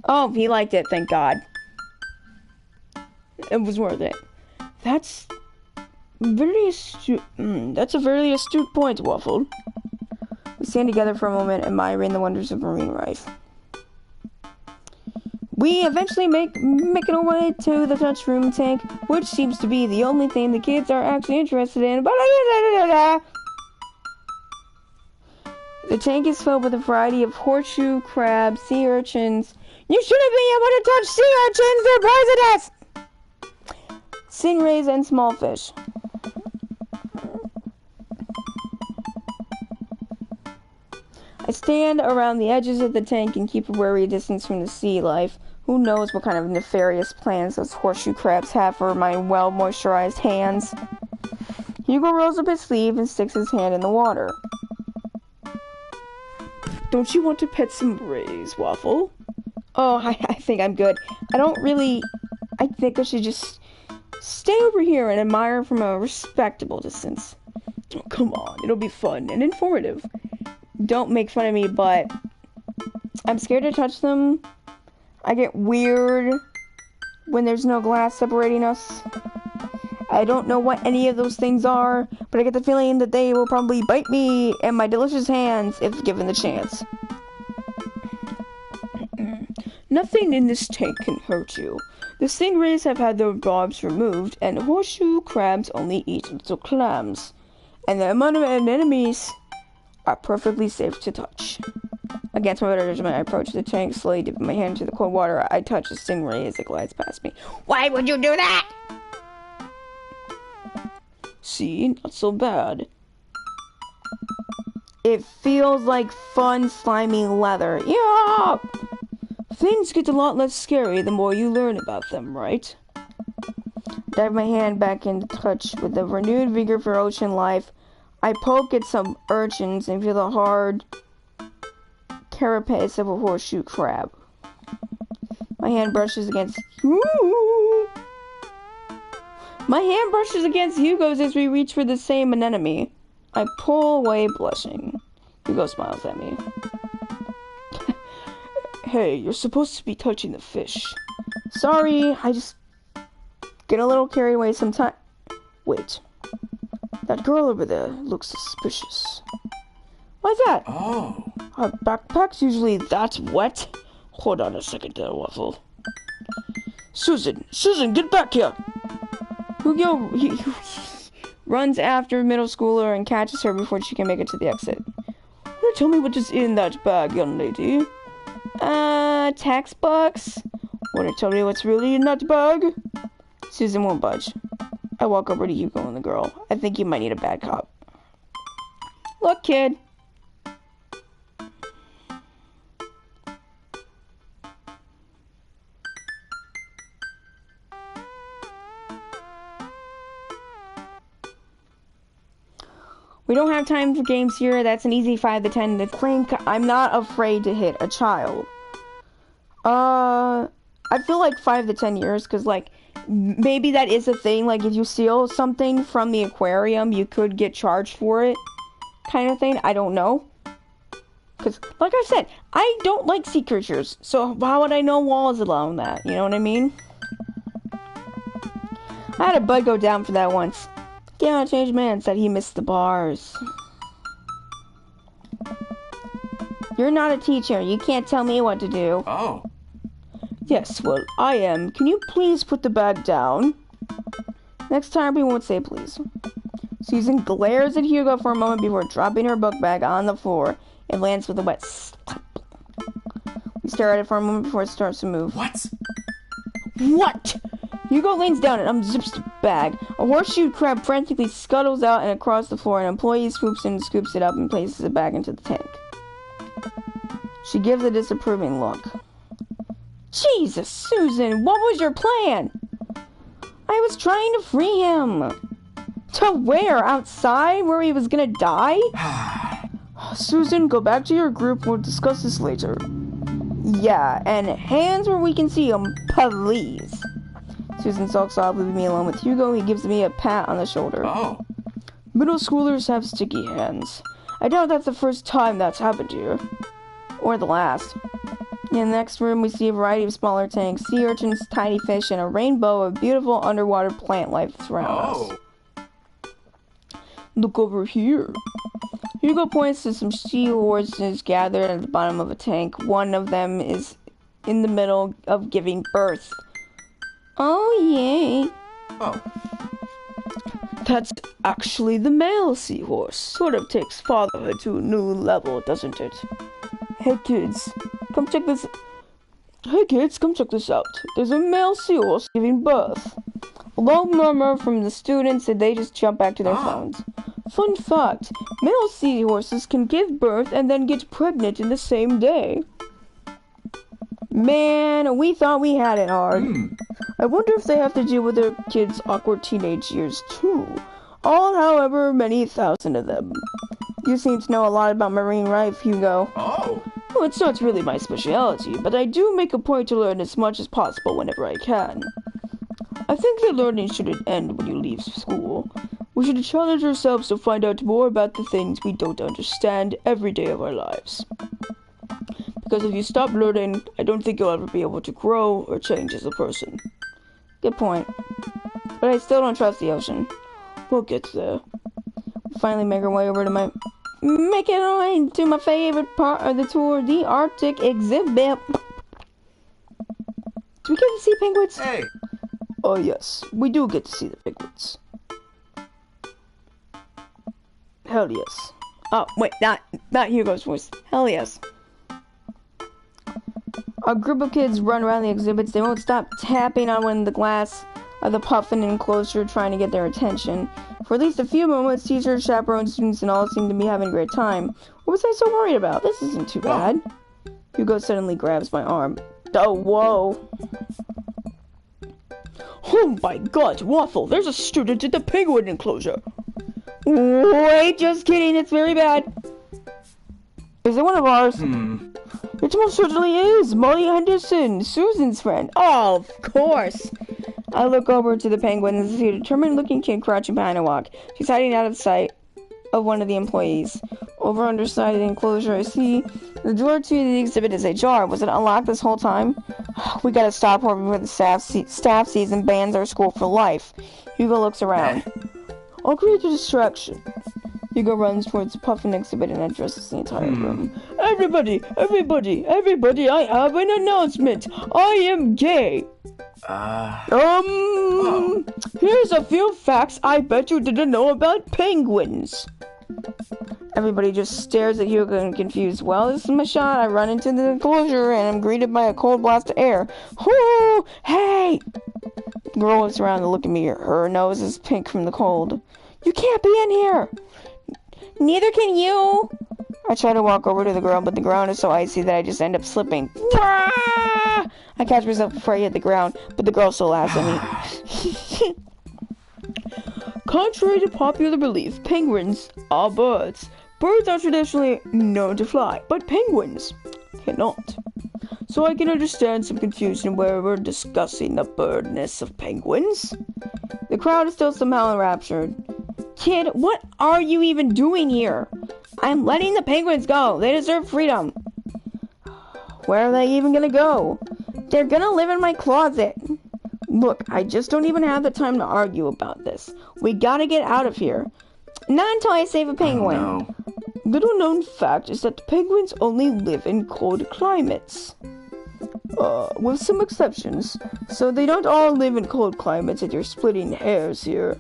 Oh, he liked it, thank God. It was worth it. That's very astute. That's a very astute point, Waffle. We stand together for a moment, admiring the wonders of marine life. We eventually making our way to the touch room tank, which seems to be the only thing the kids are actually interested in. The tank is filled with a variety of horseshoe crabs, sea urchins. You shouldn't be able to touch sea urchins, they're poisonous! Stingrays and small fish. I stand around the edges of the tank and keep a wary distance from the sea life. Who knows what kind of nefarious plans those horseshoe crabs have for my well-moisturized hands. Hugo rolls up his sleeve and sticks his hand in the water. Don't you want to pet some rays, Waffle? Oh, I think I'm good. I think I should just stay over here and admire from a respectable distance. Oh, come on, it'll be fun and informative. Don't make fun of me, but I'm scared to touch them. I get weird when there's no glass separating us. I don't know what any of those things are, but I get the feeling that they will probably bite me and my delicious hands if given the chance. Nothing in this tank can hurt you. The stingrays have had their barbs removed, and horseshoe crabs only eat little clams. And the amount of enemies are perfectly safe to touch. Against my better judgment, I approach the tank, slowly dipping my hand into the cold water. I touch the stingray as it glides past me. Why would you do that? See, not so bad. It feels like fun, slimy leather. Yeah! Things get a lot less scary the more you learn about them, right? Dive my hand back into touch with the renewed vigor for ocean life. I poke at some urchins and feel the hard carapace of a horseshoe crab. My hand brushes against Hugo's as we reach for the same anemone. I pull away blushing. Hugo smiles at me. Hey, you're supposed to be touching the fish. Sorry, I just get a little carried away sometimes. Wait. That girl over there looks suspicious. Why's that? Oh. Our backpack's usually that wet? Hold on a second there, Waffle. Susan, get back here! Hugo he runs after a middle schooler and catches her before she can make it to the exit. Will you tell me what is in that bag, young lady? Textbooks? Want to tell me what's really in that bag? Susan won't budge. I walk over to Hugo and the girl. I think you might need a bad cop. Look, kid. We don't have time for games here. That's an easy 5 to 10 to clink. I'm not afraid to hit a child. I feel like 5 to 10 years, because, like, maybe that is a thing. Like, if you steal something from the aquarium, you could get charged for it, kind of thing. I don't know. Because, like I said, I don't like sea creatures. So how would I know laws allow that? You know what I mean? I had a bud go down for that once. Yeah, changed man said he missed the bars. You're not a teacher. You can't tell me what to do. Oh. Yes, well, I am. Can you please put the bag down? Next time we won't say please. Susan glares at Hugo for a moment before dropping her book bag on the floor. It lands with a wet slap. We stare at it for a moment before it starts to move. What? What? Hugo leans down and unzips the bag. A horseshoe crab frantically scuttles out and across the floor. An employee swoops in and scoops it up and places it back into the tank. She gives a disapproving look. Jesus, Susan, what was your plan? I was trying to free him. To where? Outside? Where he was gonna die? Susan, go back to your group. We'll discuss this later. Yeah, and hands where we can see them, please. Susan sulks off, leaving me alone with Hugo. He gives me a pat on the shoulder. Oh. Middle schoolers have sticky hands. I doubt that's the first time that's happened to you. Or the last. In the next room, we see a variety of smaller tanks, sea urchins, tiny fish, and a rainbow of beautiful underwater plant life around us. Look over here. Hugo points to some seahorses gathered at the bottom of a tank. One of them is in the middle of giving birth. Oh, yay. Oh. That's actually the male seahorse. Sort of takes fatherhood to a new level, doesn't it? Hey kids, come check this out. There's a male seahorse giving birth. A low murmur from the students and they just jump back to their phones. Fun fact, male seahorses can give birth and then get pregnant in the same day. Man, we thought we had it hard. I wonder if they have to deal with their kids' awkward teenage years too. All, however, many thousand of them. You seem to know a lot about marine life, Hugo. Oh. Well, it's not really my specialty, but I do make a point to learn as much as possible whenever I can. I think that learning shouldn't end when you leave school. We should challenge ourselves to find out more about the things we don't understand every day of our lives. Because if you stop learning, I don't think you'll ever be able to grow or change as a person. Good point. But I still don't trust the ocean. We'll get there. We finally make our way over to my favorite part of the tour, the Arctic exhibit. Do we get to see penguins? Hey. Oh yes, we do get to see the penguins. Hell yes. Oh wait, not Hugo's voice. Hell yes. A group of kids run around the exhibits. They won't stop tapping on one of the glass of the puffin enclosure, trying to get their attention. For at least a few moments, teachers, chaperones, students, and all seem to be having a great time. What was I so worried about? This isn't too bad. Hugo suddenly grabs my arm. Oh, whoa. Oh my god, Waffle, there's a student in the penguin enclosure. Wait, just kidding, it's very bad. Is it one of ours? It most certainly is. Molly Henderson, Susan's friend. Oh, of course. I look over to the penguin and see a determined-looking kid crouching behind a rock. She's hiding out of sight of one of the employees. Over underside of the enclosure, I see the door to the exhibit is ajar. Was it unlocked this whole time? We gotta stop her before the staff sees and bans our school for life. Hugo looks around. I'll create a distraction. Hugo runs towards the puffin exhibit and addresses the entire room. Everybody, I have an announcement. I am gay. Here's a few facts I bet you didn't know about penguins. Everybody just stares at Hugo and confused. Well, this is my shot. I run into the enclosure and I'm greeted by a cold blast of air. Whoo! Hey! The girl looks around to look at me. Her nose is pink from the cold. You can't be in here! Neither can you! I try to walk over to the girl, but the ground is so icy that I just end up slipping. I catch myself before I hit the ground, but the girl still laughs at me. Contrary to popular belief, penguins are birds. Birds are traditionally known to fly, but penguins cannot. So I can understand some confusion where we're discussing the birdness of penguins. The crowd is still somehow enraptured. Kid, what are you even doing here? I'm letting the penguins go. They deserve freedom. Where are they even gonna go? They're gonna live in my closet. Look, I just don't even have the time to argue about this. We gotta get out of here. Not until I save a penguin. Oh, no. Little known fact is that penguins only live in cold climates. With some exceptions. So they don't all live in cold climates and you're splitting hairs here.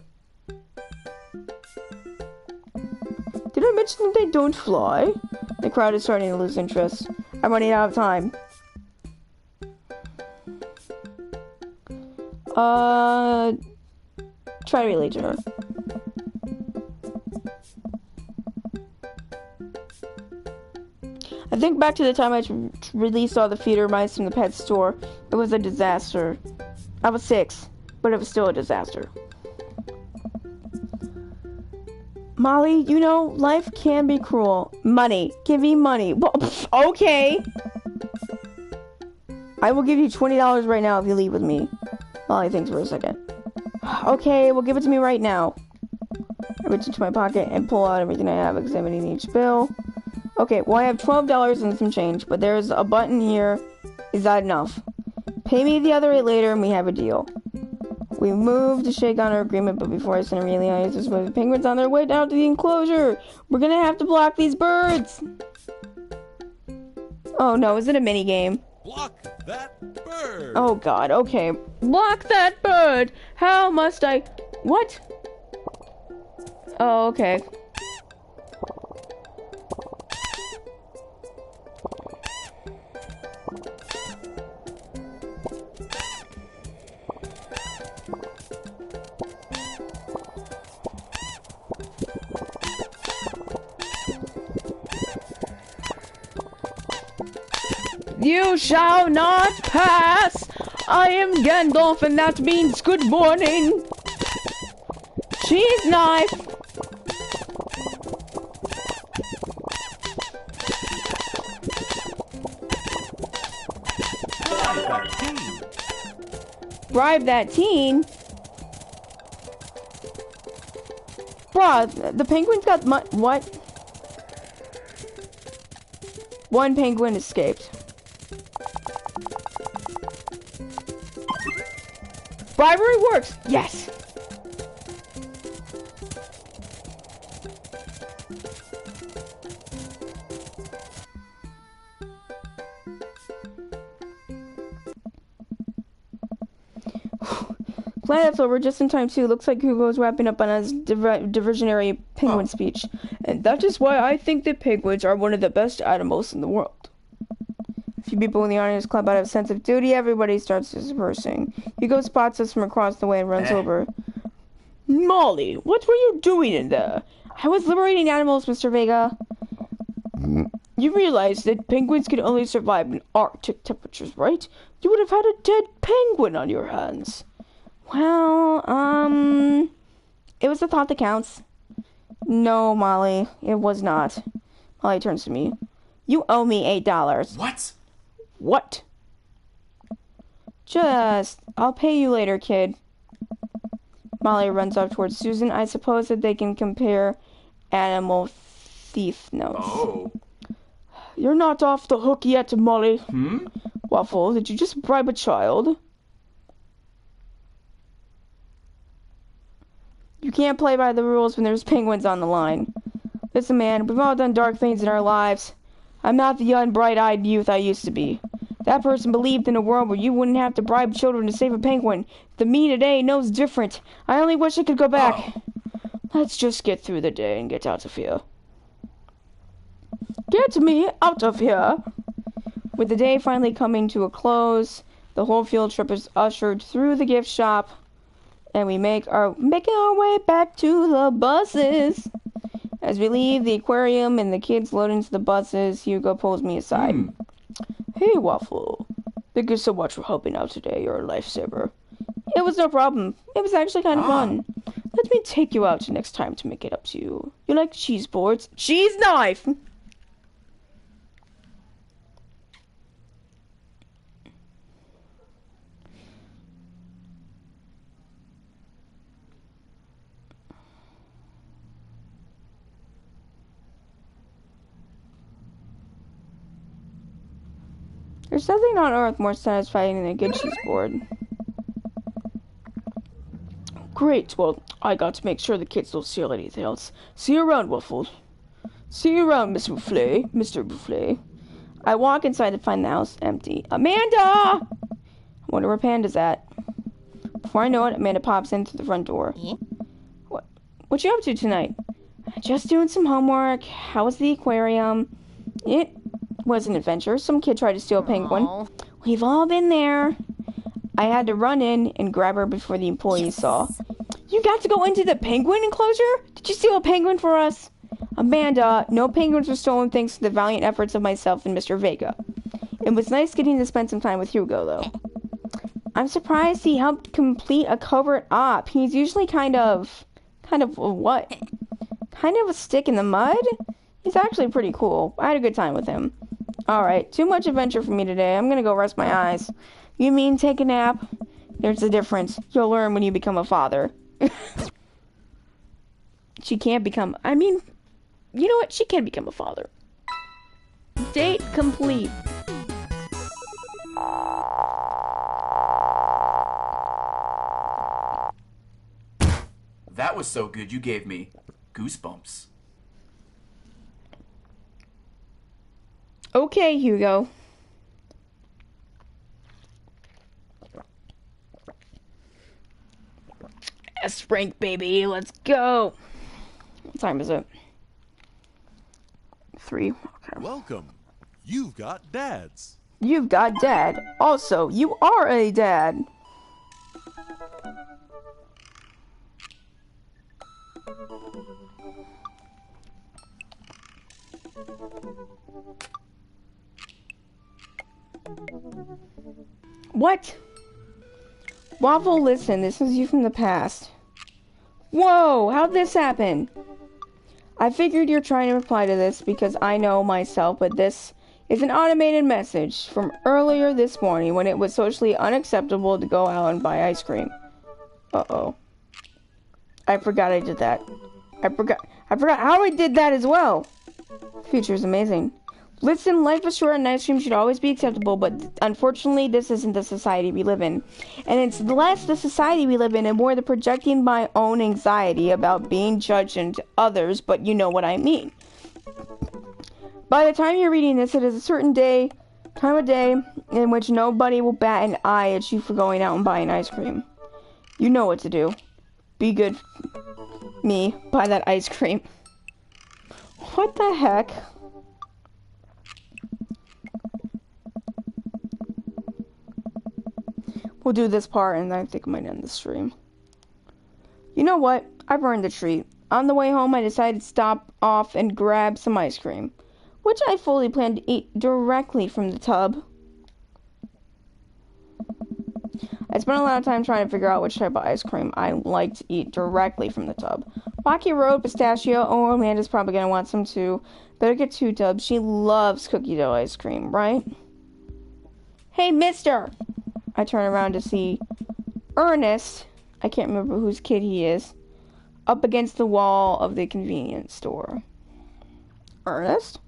Did I mention that they don't fly? The crowd is starting to lose interest. I'm running out of time. Try to relate to her. I think back to the time I released all the feeder mice from the pet store. It was a disaster. I was 6, but it was still a disaster. Molly, you know, life can be cruel. Money. Give me money. Well, okay. I will give you $20 right now if you leave with me. Molly thinks for a second. Okay, well, give it to me right now. I reach into my pocket and pull out everything I have, examining each bill. Okay, well, I have $12 and some change, but there's a button here. Is that enough? Pay me the other 8 later and we have a deal. We moved to shake on our agreement, but before I suddenly realized there's the penguins on their way down to the enclosure. We're gonna have to block these birds. Oh no, is it a mini game? Block that bird! Oh god, okay. Block that bird! How must I... What? Oh, okay. You shall not pass. I am Gandalf, and that means good morning. Cheese knife. Bribe that teen? Bruh, the penguin's got what? One penguin escaped. Bribery works! Yes! Planet's over just in time too. Looks like Hugo's wrapping up on his diversionary penguin speech. And that is why I think that penguins are one of the best animals in the world. A few people in the audience clap out of sense of duty. Everybody starts dispersing. Hugo spots us from across the way and runs over. Molly, what were you doing in there? I was liberating animals, Mr. Vega. You realize that penguins can only survive in Arctic temperatures, right? You would have had a dead penguin on your hands. Well, it was the thought that counts. No, Molly, it was not. Molly turns to me. You owe me $8. What? What? I'll pay you later, kid. Molly runs off towards Susan. I suppose that they can compare animal thief notes. Oh. You're not off the hook yet, Molly. Waffle, did you just bribe a child? You can't play by the rules when there's penguins on the line. Listen, man, we've all done dark things in our lives. I'm not the young, bright-eyed youth I used to be. That person believed in a world where you wouldn't have to bribe children to save a penguin. The me today knows different. I only wish I could go back. Let's just get through the day and get out of here. Get me out of here! With the day finally coming to a close, the whole field trip is ushered through the gift shop. And we making our way back to the buses. As we leave the aquarium and the kids load into the buses, Hugo pulls me aside. Hey, Waffle. Thank you so much for helping out today. You're a lifesaver. It was no problem. It was actually kind of fun. Let me take you out next time to make it up to you. You like cheese boards? Cheese knife! There's nothing on earth more satisfying than a good cheese board. Great, well, I got to make sure the kids don't steal anything else. See you around, Waffle. See you around, Miss Bufflet, Mr. Bufflet. I walk inside to find the house empty. Amanda! I wonder where Panda's at. Before I know it, Amanda pops in through the front door. What you up to tonight? Just doing some homework. How was the aquarium? It was an adventure. Some kid tried to steal a penguin. Aww. We've all been there. I had to run in and grab her before the employees saw. You got to go into the penguin enclosure? Did you steal a penguin for us? Amanda, no penguins were stolen thanks to the valiant efforts of myself and Mr. Vega. It was nice getting to spend some time with Hugo, though. I'm surprised he helped complete a covert op. He's usually kind of what? Kind of a stick in the mud? He's actually pretty cool. I had a good time with him. Alright, too much adventure for me today. I'm gonna go rest my eyes. You mean take a nap? There's a difference. You'll learn when you become a father. She can't become... I mean, you know what? She can become a father. Date complete. That was so good you gave me goosebumps. Okay, Hugo. S-rank, baby. Let's go. What time is it? 3. Okay. Welcome. You've got dads. You've got dad. Also, you are a dad. What? Waffle, listen, this is you from the past. Whoa, how'd this happen? I figured you're trying to reply to this because I know myself, but this is an automated message from earlier this morning when it was socially unacceptable to go out and buy ice cream. Uh-oh. I forgot I did that. I forgot how I did that as well. The future is amazing. Listen, life is short and ice cream should always be acceptable, but unfortunately this isn't the society we live in. And it's less the society we live in and more the projecting my own anxiety about being judged into others, but you know what I mean. By the time you're reading this, it is a certain time of day in which nobody will bat an eye at you for going out and buying ice cream. You know what to do. Be good. Me, buy that ice cream. What the heck? We'll do this part and I think I might end the stream. You know what? I've earned the treat. On the way home, I decided to stop off and grab some ice cream, which I fully planned to eat directly from the tub. I spent a lot of time trying to figure out which type of ice cream I like to eat directly from the tub. Rocky Road, pistachio. Oh, Amanda's probably going to want some too. Better get 2 tubs. She loves cookie dough ice cream, right? Hey, mister! I turn around to see Ernest, I can't remember whose kid he is, up against the wall of the convenience store. Ernest?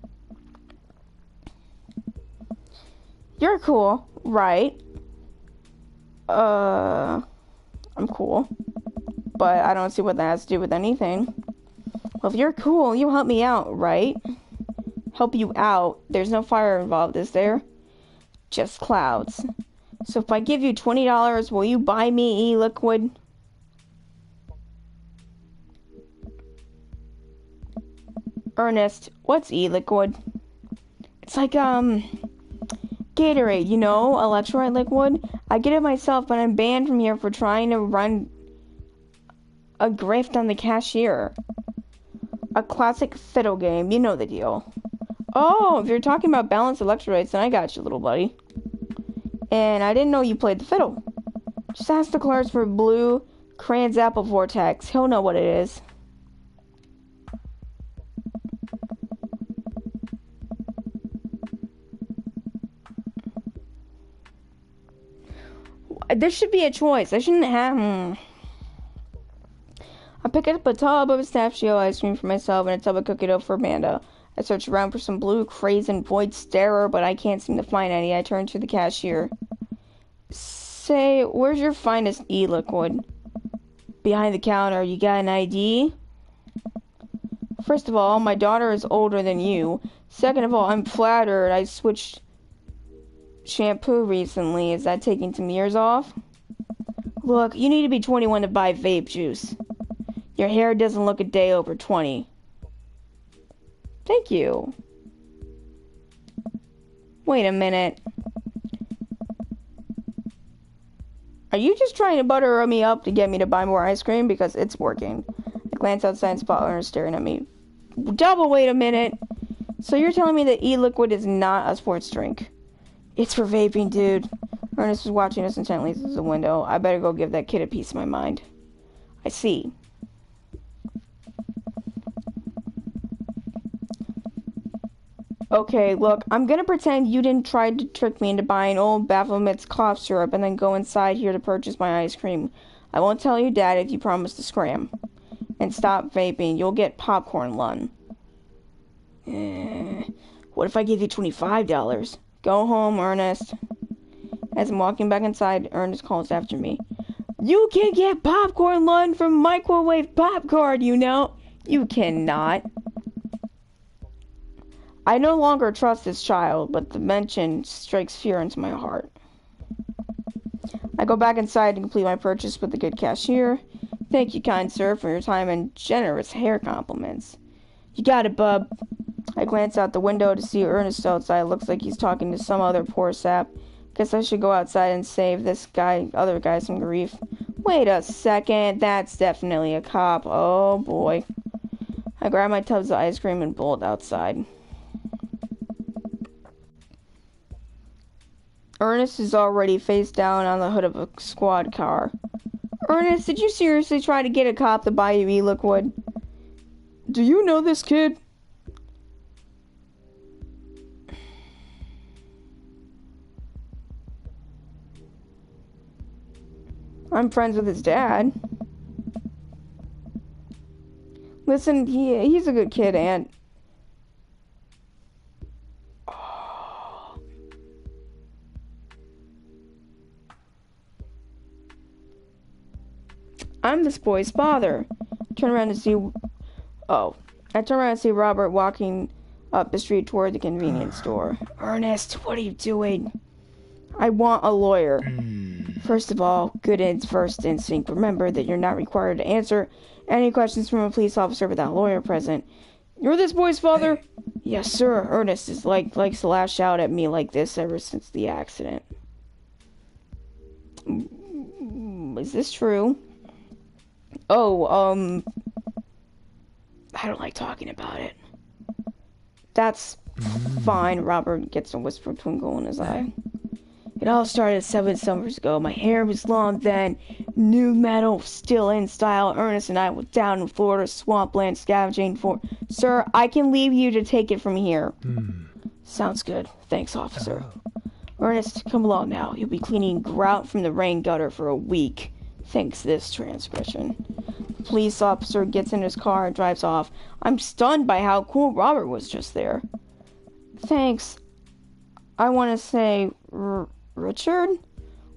You're cool, right? I'm cool. But I don't see what that has to do with anything. Well, if you're cool, you'll help me out, right? Help you out. There's no fire involved, is there? Just clouds. So if I give you $20, will you buy me e-liquid? Ernest, what's e-liquid? It's like, Gatorade, you know, electrolyte liquid. I get it myself, but I'm banned from here for trying to run a grift on the cashier. A classic fiddle game, you know the deal. Oh, if you're talking about balanced electrolytes, then I got you, little buddy. And I didn't know you played the fiddle. Just ask the clerks for blue Cran's Apple Vortex. He'll know what it is. There should be a choice. I shouldn't have... I pick up a tub of pistachio ice cream for myself and a tub of cookie dough for Amanda. I search around for some blue craze and void starer, but I can't seem to find any. I turn to the cashier. Say, where's your finest e-liquid? Behind the counter. You got an ID? First of all, my daughter is older than you. Second of all, I'm flattered. I switched shampoo recently. Is that taking some years off? Look, you need to be 21 to buy vape juice. Your hair doesn't look a day over 20. Thank you. Wait a minute. Are you just trying to butter me up to get me to buy more ice cream? Because it's working. I glance outside and spot Ernest staring at me. Double wait a minute. So you're telling me that e-liquid is not a sports drink? It's for vaping, dude. Ernest was watching us intently through the window. I better go give that kid a piece of my mind. I see. Okay, look, I'm gonna pretend you didn't try to trick me into buying old Baphomet's cough syrup and then go inside here to purchase my ice cream. I won't tell you, Dad, if you promise to scram. And stop vaping. You'll get popcorn lung. What if I give you $25? Go home, Ernest. As I'm walking back inside, Ernest calls after me. You can get popcorn lung from microwave popcorn, you know. You cannot. I no longer trust this child, but the mention strikes fear into my heart. I go back inside to complete my purchase with the good cashier. Thank you, kind sir, for your time and generous hair compliments. You got it, bub. I glance out the window to see Ernest outside. Looks like he's talking to some other poor sap. Guess I should go outside and save this other guy some grief. Wait a second, that's definitely a cop. Oh boy. I grab my tubs of ice cream and bolt outside. Ernest is already face down on the hood of a squad car. Ernest, did you seriously try to get a cop to buy you e-liquid? Do you know this kid? I'm friends with his dad. Listen, he's a good kid, and... Oh. I'm this boy's father. Turn around to see... Oh. I turn around and see Robert walking up the street toward the convenience store. Ernest, what are you doing? I want a lawyer. First of all, first instinct. Remember that you're not required to answer any questions from a police officer without a lawyer present. You're this boy's father? Hey. Yes, sir. Ernest is likes to lash out at me like this ever since the accident. Is this true? Oh, I don't like talking about it. That's fine. Robert gets a whisper twinkle in his eye. It all started 7 summers ago. My hair was long then, new metal still in style. Ernest and I were down in Florida swampland scavenging for... Sir, I can leave you to take it from here. Sounds good. Thanks, officer. Ernest, come along now. You'll be cleaning grout from the rain gutter for a week. Thanks this transcription. The police officer gets in his car and drives off. I'm stunned by how cool Robert was just there. Thanks. I want to say... Richard?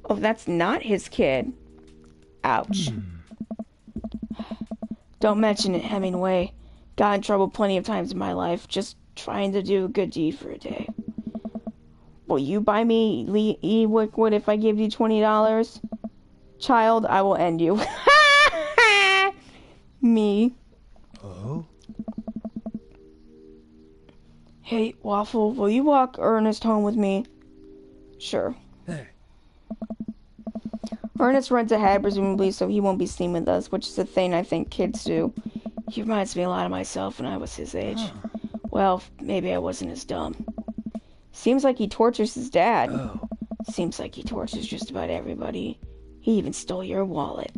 Oh, that's not his kid. Ouch. Don't mention it, Hemingway. Got in trouble plenty of times in my life, just trying to do a good deed for a day. Will you buy me e-liquid if I give you $20? Child, I will end you. Me. Oh? Hey, Waffle, will you walk Ernest home with me? Sure. Hey. Ernest runs ahead, presumably so he won't be seen with us, which is a thing I think kids do. He reminds me a lot of myself when I was his age. Well, maybe I wasn't as dumb. Seems like he tortures his dad. Oh. Seems like he tortures just about everybody. He even stole your wallet.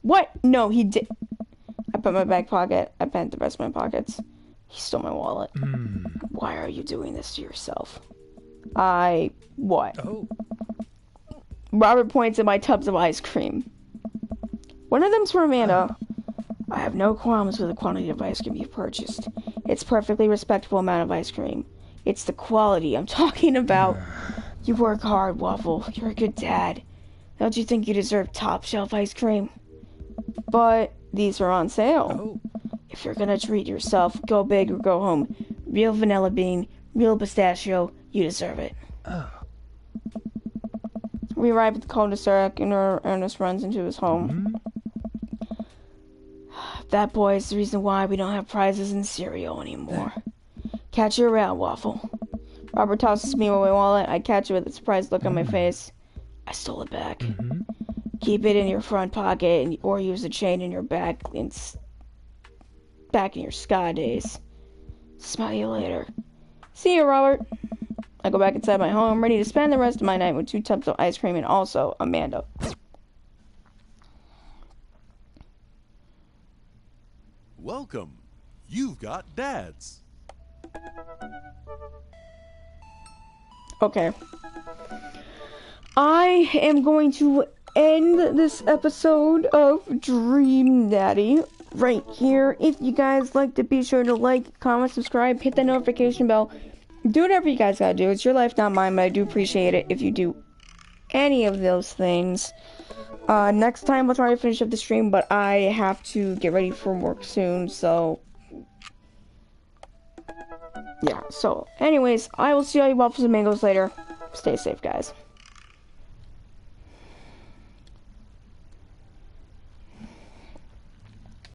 What? No, he did. I put my back pocket. I bent the rest of my pockets. He stole my wallet. Why are you doing this to yourself? What? Oh. Robert points at my tubs of ice cream. One of them's for Amanda. I have no qualms with the quantity of ice cream you've purchased. It's a perfectly respectable amount of ice cream. It's the quality I'm talking about. You work hard, Waffle. You're a good dad. Don't you think you deserve top shelf ice cream? But these are on sale. Oh. If you're gonna treat yourself, go big or go home. Real vanilla bean, real pistachio, you deserve it. Oh. We arrive at the cul-de-sac and Ernest runs into his home. That boy is the reason why we don't have prizes in cereal anymore. Catch you around, Waffle. Robert tosses me my wallet. I catch it with a surprised look on my face. I stole it back. Keep it in your front pocket or use a chain in your back in your ska days. Smile you later. See you, Robert. I go back inside my home, ready to spend the rest of my night with 2 tubs of ice cream and also Amanda. Welcome. You've got dads. Okay. I am going to end this episode of Dream Daddy right here. If you guys liked it, be sure to like, comment, subscribe, hit that notification bell. Do whatever you guys gotta do. It's your life, not mine, but I do appreciate it if you do any of those things. Next time I'll try to finish up the stream, but I have to get ready for work soon, so... yeah, so anyways, I will see all you waffles and mangoes later. Stay safe, guys.